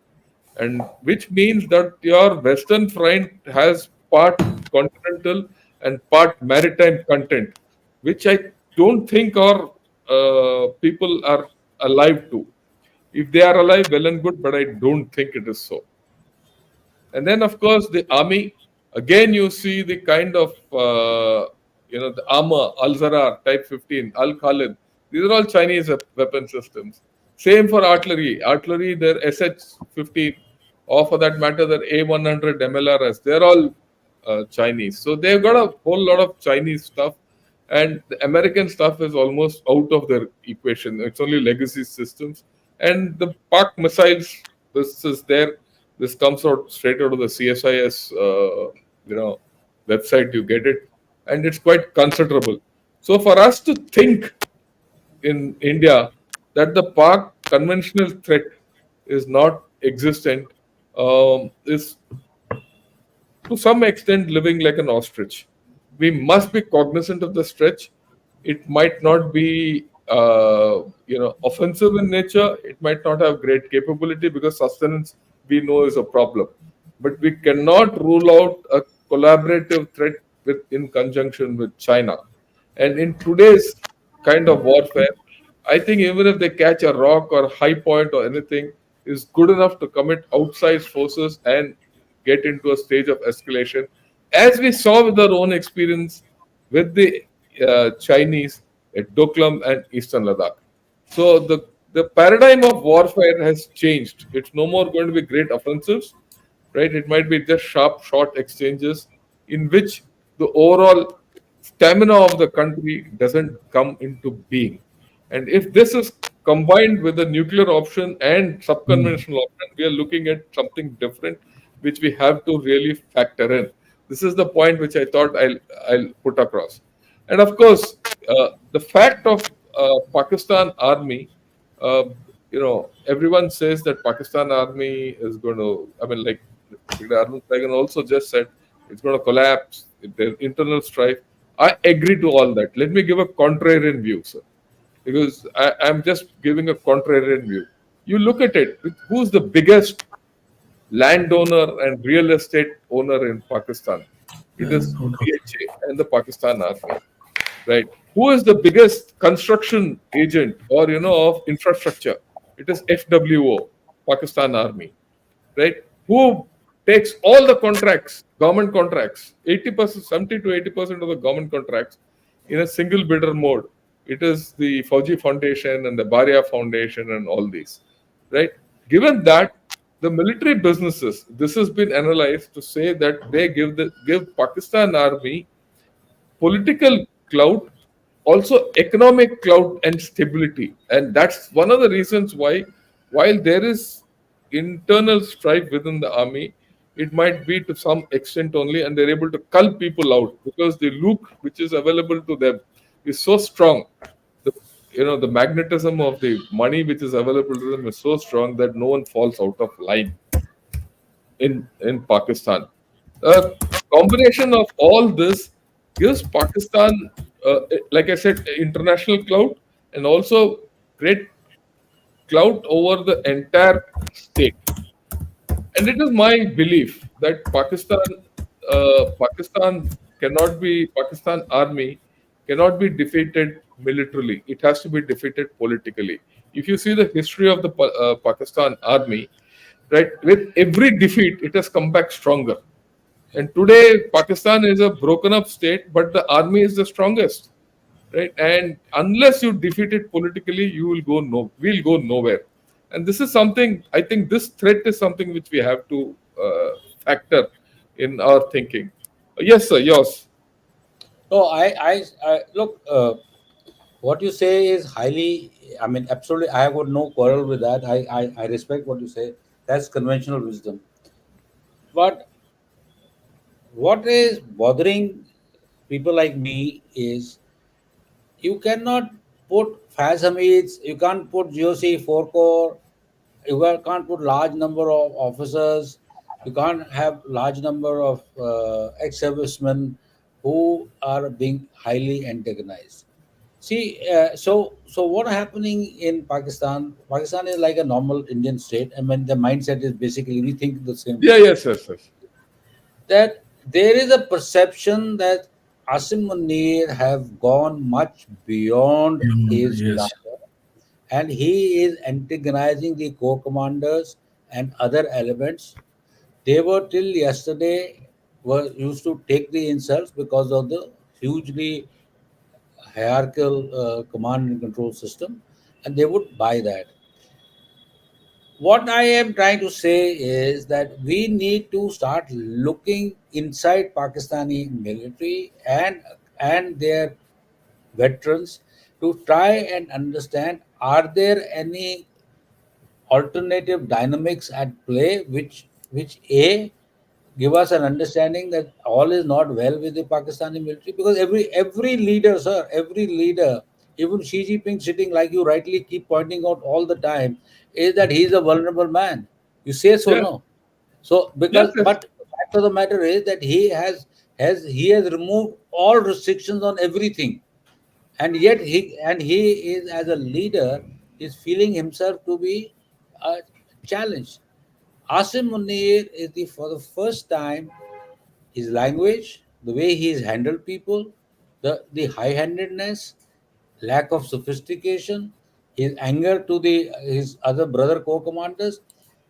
and which means that your Western front has part continental and part maritime content, which I don't think our people are alive to. If they are alive, well and good, but I don't think it is so. And then, of course, the army. Again, you see the kind of the armor, Al Zarar Type 15, Al Khalid. These are all Chinese weapon systems. Same for artillery. Artillery, their SH-15, or for that matter, their A100 MLRS. They're all Chinese. So they've got a whole lot of Chinese stuff. and the American stuff is almost out of their equation. It's only legacy systems, and the Pak missiles. This is there. This comes out straight out of the CSIS, website. You get it, and it's quite considerable. So for us to think in India that the Pak conventional threat is not existent is to some extent living like an ostrich. We must be cognizant of the stretch. It might not be offensive in nature. It might not have great capability because sustenance we know is a problem. But we cannot rule out a collaborative threat in conjunction with China. And in today's kind of warfare, I think even if they catch a rock or high point or anything, is good enough to commit outside forces and get into a stage of escalation, as we saw with our own experience with the Chinese at Doklam and Eastern Ladakh. So the paradigm of warfare has changed. It's no more going to be great offensives, right? It might be just sharp, short exchanges in which the overall stamina of the country doesn't come into being. And if this is combined with the nuclear option and subconventional option, we are looking at something different, which we have to really factor in. This is the point which I thought I'll put across. And of course, the fact of Pakistan army, uh, everyone says that Pakistan army is going to, I mean, like Arun Saigan also just said, it's going to collapse, there's internal strife. I agree to all that. Let me give a contrarian view, sir, because I'm just giving a contrarian view. You look at it, who's the biggest landowner and real estate owner in Pakistan? It is BHA and the Pakistan Army, right? Who is the biggest construction agent or of infrastructure? It is FWO, Pakistan Army, right? Who takes all the contracts, government contracts, 80%, 70 to 80% of the government contracts in a single bidder mode. It is the Fauji Foundation and the BHATIA Foundation and all these, right? Given that the military businesses, this has been analyzed to say that they give Pakistan Army political clout, also economic clout and stability. And that's one of the reasons why, while there is internal strife within the army, it might be to some extent only, and they're able to cull people out because the look which is available to them is so strong. The the magnetism of the money which is available to them is so strong that no one falls out of line in Pakistan. A combination of all this gives Pakistan, like I said, international clout and also great clout over the entire state. And it is my belief that Pakistan army cannot be defeated militarily. It has to be defeated politically. If you see the history of the Pakistan army, right, with every defeat, it has come back stronger. And today, Pakistan is a broken up state, but the army is the strongest, right? And unless you defeat it politically, you will go we'll go nowhere. And this is something, I think this threat is something which we have to factor in our thinking. Yes, sir, yours. No, I look. What you say is highly. I mean, absolutely. I have got no quarrel with that. I respect what you say. That's conventional wisdom. But what is bothering people like me is you cannot put Faz Hamids, you can't put GOC 4 core, you can't put large number of officers, you can't have large number of ex-servicemen who are being highly antagonized. See, so what happening in Pakistan? Pakistan is like a normal Indian state. I mean, the mindset is basically we think the same Yeah, way. yes, yes, yes. That there is a perception that Asim Munir have gone much beyond his Yes. grandeur, and he is antagonizing the core commanders and other elements. They were till yesterday were used to take the insults because of the hugely hierarchical command and control system, and they would buy that. What I am trying to say is that we need to start looking inside Pakistani military and their veterans to try and understand, are there any alternative dynamics at play which a give us an understanding that all is not well with the Pakistani military, because every leader, sir, every leader, even Xi Jinping sitting, like you rightly keep pointing out all the time, is that he is a vulnerable man. You say so, Yeah. no? So Yes. because, Yes. but the fact of the matter is that he has removed all restrictions on everything, and yet he is, as a leader, is feeling himself to be challenged. Asim Munir is for the first time, his language, the way he has handled people, the high-handedness, lack of sophistication, his anger to the his other brother co-commanders,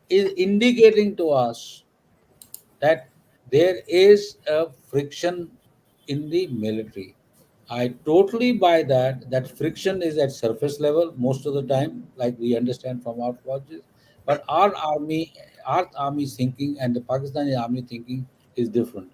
is indicating to us that there is a friction in the military. I totally buy that friction is at surface level most of the time, like we understand from our forces. But our army's thinking and the Pakistani army thinking is different.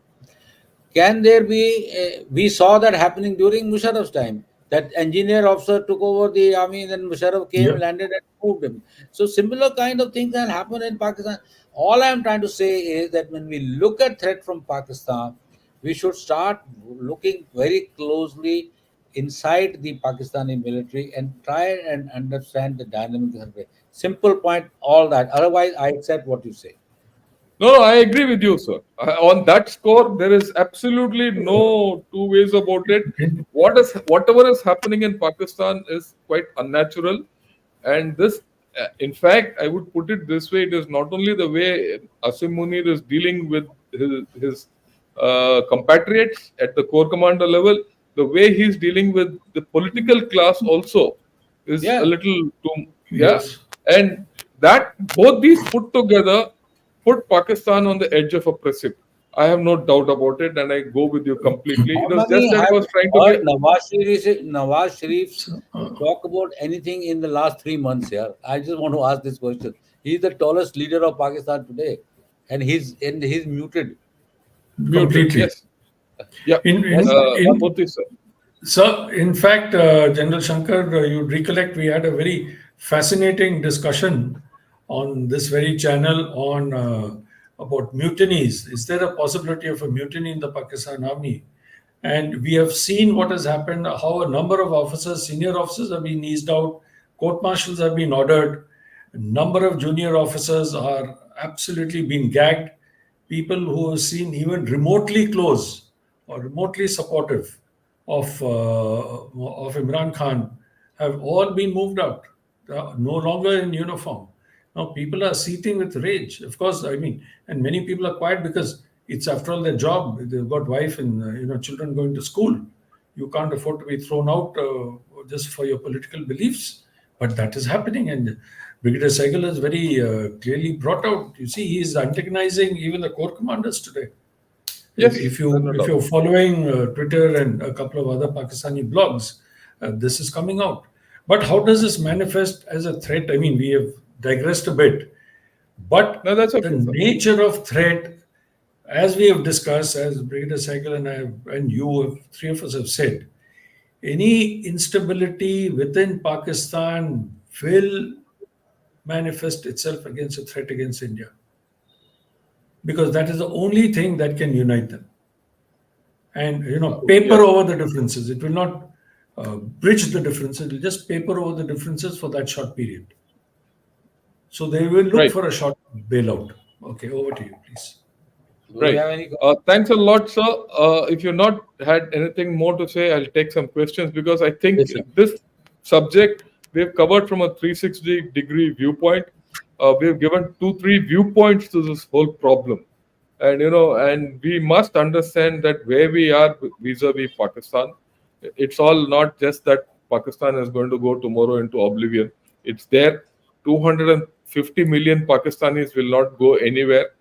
Can there be? We saw that happening during Musharraf's time. That engineer officer took over the army, and then Musharraf came, Yeah. landed, and moved him. So similar kind of things that happen in Pakistan. All I am trying to say is that when we look at threat from Pakistan, we should start looking very closely inside the Pakistani military and try and understand the dynamics of it. Simple point, all that. Otherwise, I accept what you say. No, I agree with you, sir. On that score, there is absolutely no two ways about it. Whatever is happening in Pakistan is quite unnatural, and this, in fact, I would put it this way: it is not only the way Asim Munir is dealing with his compatriots at the corps commander level, the way he's dealing with the political class also is a Yeah. little too, yeah, Yes. and that both these put together put Pakistan on the edge of a precipice. I have no doubt about it, and I go with you completely. How It was just many that he have was trying to be. heard Nawaz Sharif So, talk about anything in the last 3 months here? I just want to ask this question. He's the tallest leader of Pakistan today, and he's muted. Muted. completely. Yes. Yeah. In Yes, in sir. in Murthy, sir. So, in fact, General Shankar, you recollect we had a very fascinating discussion on this very channel on about mutinies. Is there a possibility of a mutiny in the Pakistan Army? And we have seen what has happened, how a number of officers, senior officers, have been eased out, court martials have been ordered, a number of junior officers are absolutely being gagged. People who have seen even remotely close or remotely supportive of Imran Khan have all been moved out, no longer in uniform. Now people are seething with rage. Of course, I mean, and many people are quiet because it's after all their job. They've got wife and children going to school. You can't afford to be thrown out just for your political beliefs. But that is happening, and Brigadier Sehgal has very clearly brought out. You see, he is antagonizing even the corps commanders today. If, Yes. if No you if doubt. you're following Twitter and a couple of other Pakistani blogs, this is coming out. But how does this manifest as a threat? I mean, we have digressed a bit, but No, that's the okay, sir. nature of threat, as we have discussed, as Brigadier Cycle and I and you, three of us have said, any instability within Pakistan will manifest itself against a threat against India, because that is the only thing that can unite them. And paper Yes. over the differences. It will not bridge the differences. It will just paper over the differences for that short period. So they will look Right. for a short bailout. Okay, over to you, please. Do we Right. have any? Thanks a lot, sir. If you've not had anything more to say, I'll take some questions because I think Listen. this subject we've covered from a 360-degree viewpoint. We've given two, three viewpoints to this whole problem, and we must understand that where we are vis-a-vis Pakistan, it's all not just that Pakistan is going to go tomorrow into oblivion. It's there. 250 million Pakistanis will not go anywhere,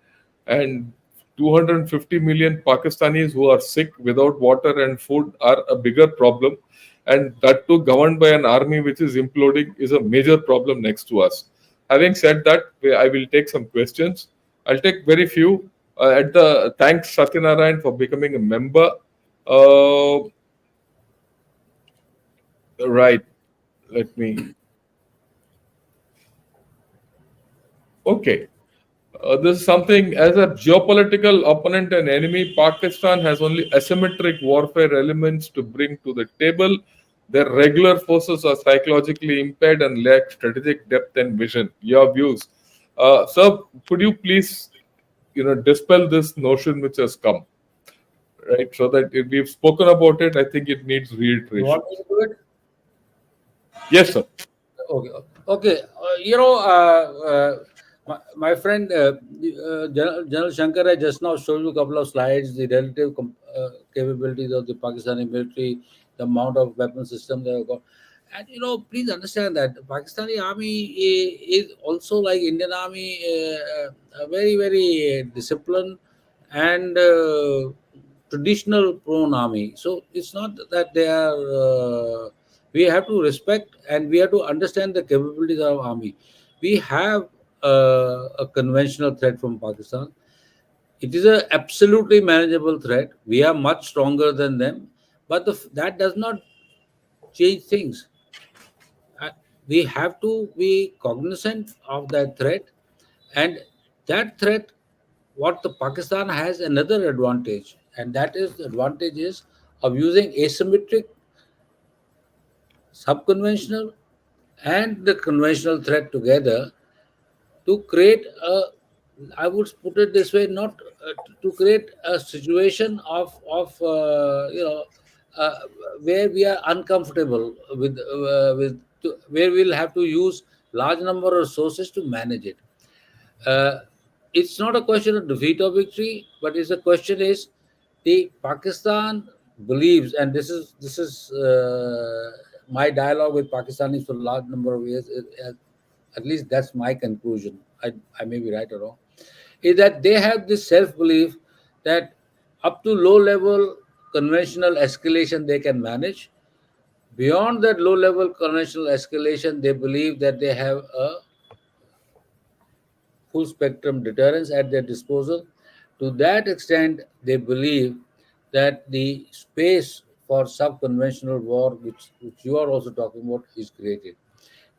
and 250 million Pakistanis who are sick without water and food are a bigger problem. And that too, governed by an army which is imploding, is a major problem next to us. Having said that, I will take some questions. I'll take very few. At the thanks Satyanarayan for becoming a member. Uh, Right. Let me. Okay. This is something as a geopolitical opponent and enemy. Pakistan has only asymmetric warfare elements to bring to the table. Their regular forces are psychologically impaired and lack strategic depth and vision. Your views, sir? Could you please, dispel this notion which has come, right? So that if we've spoken about it, I think it needs You reiteration. want me to do it? Yes, sir. Okay, okay. My friend General Shankar, I just now showed you a couple of slides, the relative capabilities of the Pakistani military, the amount of weapon system they have got. And please understand that the Pakistani army is also like Indian army, a very, very disciplined and traditional prone army. So it's not that they are. We have to respect and we have to understand the capabilities of army. We have a conventional threat from Pakistan. It is a absolutely manageable threat. We are much stronger than them, but that does not change things. Uh, we have to be cognizant of that threat, and that threat, what the Pakistan has another advantage, and that is the advantages of using asymmetric, subconventional, and the conventional threat together to create a, I would put it this way, not to create a situation of uh, where we are uncomfortable where we'll have to use large number of resources to manage it. uh, it's not a question of defeat or victory, but it's a question is the Pakistan believes, and this is my dialogue with Pakistanis for a large number of years. At least that's my conclusion. I may be right or wrong. Is that they have this self belief that up to low level conventional escalation they can manage. Beyond that low level conventional escalation, they believe that they have a full spectrum deterrence at their disposal. To that extent, they believe that the space for sub-conventional war, which you are also talking about, is created.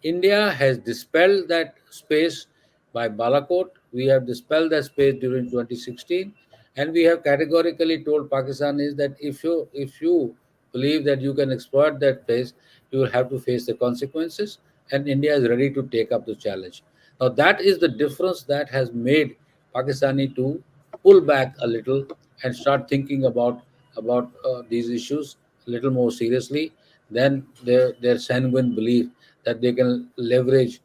India has dispelled that space by Balakot. We have dispelled that space during 2016, and we have categorically told Pakistanis that if you believe that you can exploit that space, you will have to face the consequences, and India is ready to take up the challenge. Now that is the difference that has made Pakistani to pull back a little and start thinking about these issues a little more seriously than their sanguine belief that they can leverage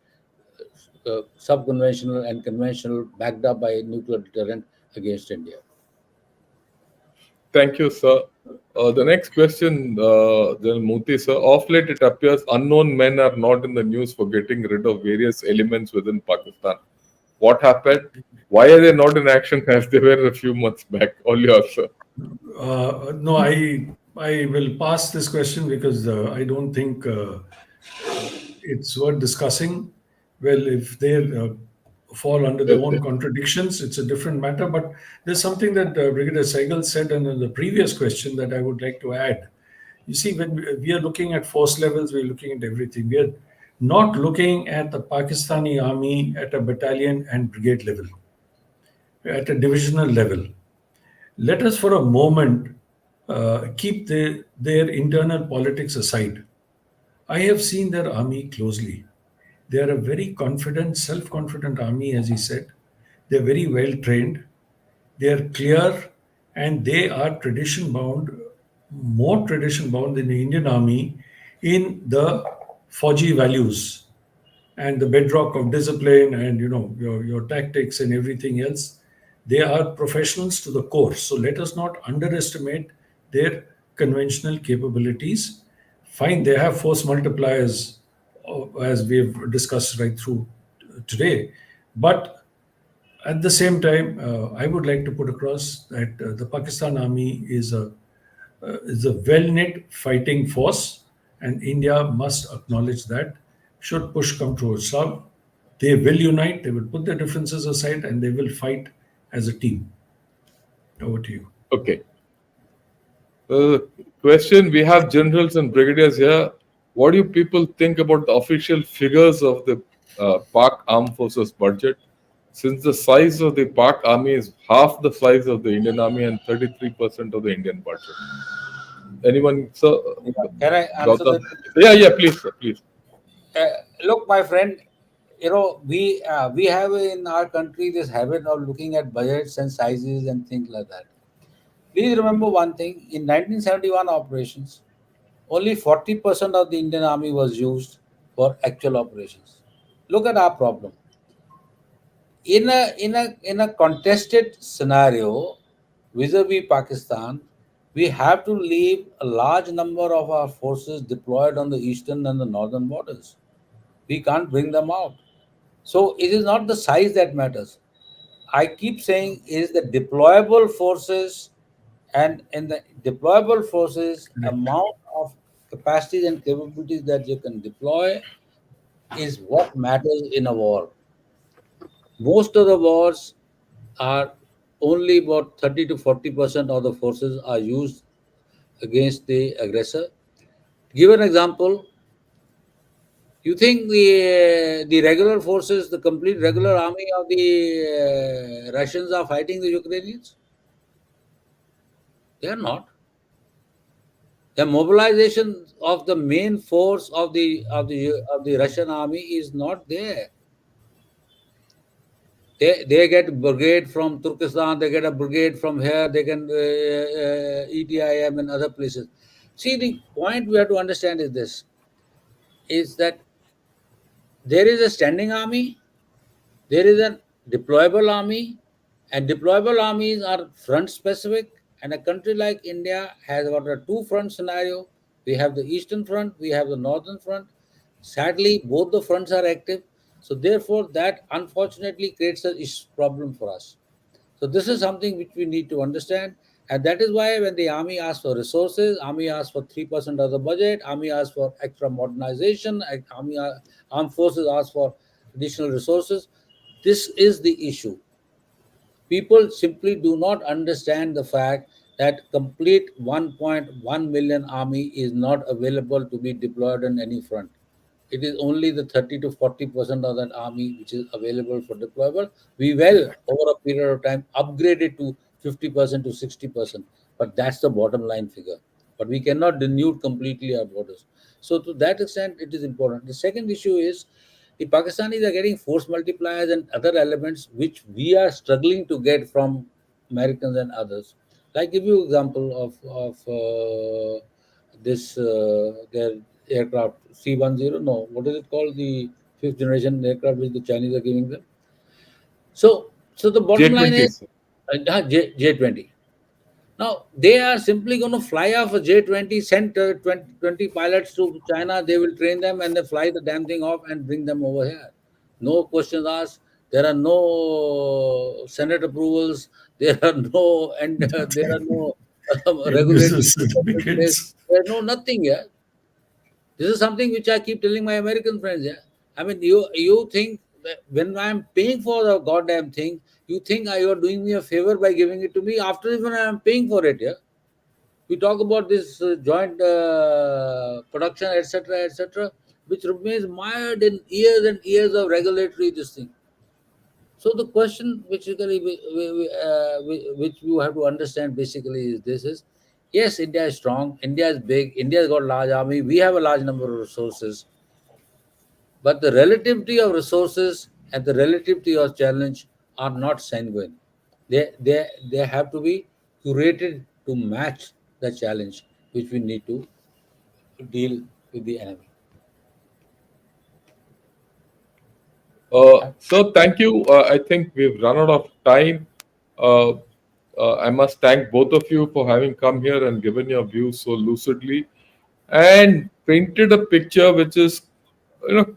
sub-conventional and conventional backed up by nuclear deterrent against India. Thank you, sir. The next question, General Moorthy, sir. Of late, it appears unknown men are not in the news for getting rid of various elements within Pakistan. What happened? Why are they not in action as they were a few months back? All yours, sir. No, I will pass this question because I don't think it's worth discussing. Well, if they fall under their own Okay. contradictions, it's a different matter. But there's something that Brigadier Saigal said in the previous question that I would like to add. You see, when we are looking at force levels, we're looking at everything. We are not looking at the Pakistani army at a battalion and brigade level, at a divisional level. Let us for a moment keep their internal politics aside. I have seen their army closely. They are a very confident, self confident army, as he said. They're very well trained. They are clear and they are tradition bound, more tradition bound than the Indian army in the Fauji values and the bedrock of discipline and your tactics and everything else. They are professionals to the core. So let us not underestimate their conventional capabilities. Fine, they have force multipliers, as we've discussed right through today, but at the same time, I would like to put across that the Pakistan army is a well-knit fighting force, and India must acknowledge that. Should push come to a shove, they will unite. They will put their differences aside, and they will fight as a team. Over to you. Okay. Question: we have generals and brigadiers here. what do you people think about the official figures of the Pak Armed Forces budget? Since the size of the Pak army is half the size of the Indian army and 33% of the Indian budget. Anyone, sir? Can I answer Gautam? that? Yeah, yeah, please, sir, please. Look, my friend, we have in our country this habit of looking at budgets and sizes and things like that. Please remember one thing: in 1971 operations, only 40% of the Indian army was used for actual operations. Look at our problem. In a contested scenario vis-a-vis Pakistan, we have to leave a large number of our forces deployed on the eastern and the northern borders. We can't bring them out. So it is not the size that matters. I keep saying is the deployable forces, and in the deployable forces, Correct. amount of capacities and capabilities that you can deploy is what matters in a war. Most of the wars are only about 30 to 40% of the forces are used against the aggressor. Give an example. You think the regular forces, the complete regular army of the Russians are fighting the Ukrainians? They are not. The mobilization of the main force of the Russian army is not there. They get a brigade from Turkestan, they get a brigade from here, they can ETIM and other places. See, the point we have to understand is this: is that there is a standing army, there is a deployable army, and deployable armies are front specific. And a country like India has got a two front scenario. We have the eastern front, we have the northern front. Sadly, both the fronts are active. So therefore, that unfortunately creates a problem for us. So this is something which we need to understand. And that is why when the army asks for resources, army asks for 3% of the budget, army asks for extra modernization, armed forces ask for additional resources. This is the issue. People simply do not understand the fact that complete 1.1 million army is not available to be deployed on any front. It is only the 30 to 40% of that army which is available for deployable. We will, over a period of time, upgrade it to 50% to 60%, but that's the bottom line figure. But we cannot denude completely our borders. So to that extent, it is important. The second issue is the Pakistanis are getting force multipliers and other elements which we are struggling to get from Americans and others. Like give you example of this their aircraft C-10. No, what is it called? The fifth generation aircraft which the Chinese are giving them. So the bottom line J20, is sir. J20. Now, they are simply going to fly off a J20, send 20 pilots to China, they will train them and they fly the damn thing off and bring them over here. No questions asked. There are no Senate approvals. There are no, and there are no regulatory Business in place. certificates. There are no nothing here. This is something which I keep telling my American friends. Yeah, I mean, you think that when I'm paying for the goddamn thing, you think you are doing me a favor by giving it to me after even I'm paying for it. Yeah, we talk about this joint production, etc., which remains mired in years and years of regulatory this thing. So the question which which you have to understand basically is this: is yes, India is strong, India is big, India has got large army, we have a large number of resources, but the relativity of resources and the relativity of challenge are not sanguine. They have to be curated to match the challenge which we need to deal with the enemy. So thank you. I think we've run out of time. Uh, I must thank both of you for having come here and given your views so lucidly and painted a picture which is, you know,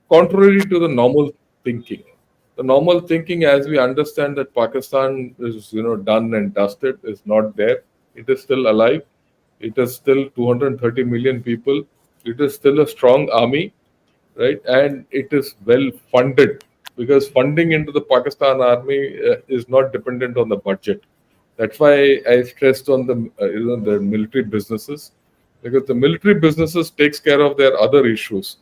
contrary to the normal thinking. The normal thinking, as we understand that Pakistan is, done and dusted, is not there. It is still alive. It is still 230 million people. It is still a strong army, right? And it is well funded because funding into the Pakistan army is not dependent on the budget. That's why I stressed on the the military businesses. because the military businesses takes care of their other issues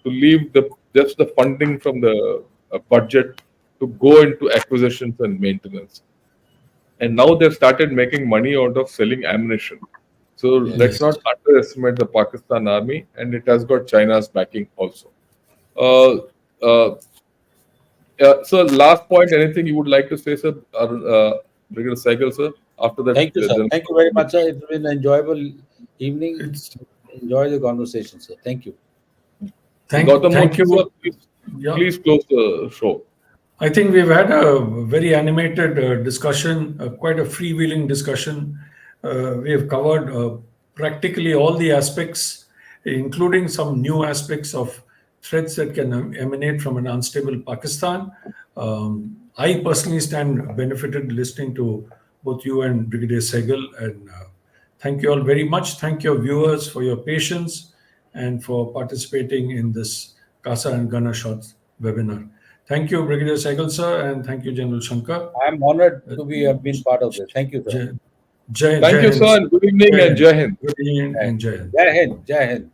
to leave just the funding from the budget to go into acquisitions and maintenance. And now they've started making money out of selling ammunition. So let's Yes. not underestimate the Pakistan army, and it has got China's backing also. Uh, uh, so last point, anything you would like to say, sir? Brigadier Saigal, sir? After that, Thank you, sir. Thank you very much, sir. It's been an enjoyable evening. It's Enjoy the conversation, sir. Thank you. Gautam thank Murthy, sir, you. please, Yeah. please close the show. I think we've had a very animated discussion, quite a freewheeling discussion. We have covered practically all the aspects, including some new aspects of threats that can emanate from an unstable Pakistan. I personally stand benefited listening to both you and Brigadier Sehgal, and thank you all very much. Thank your viewers for your patience and for participating in this Casa and Gunner Shots webinar. Thank you, Brigadier Sehgal, sir, and thank you, General Shankar. I'm honored to be have been part of this. Thank you, sir. Jai Thank you, Hind, sir, and good evening Jai and Hind. Jai Hind. Good evening and Jai Hind. Jai Hind. Jai Hind.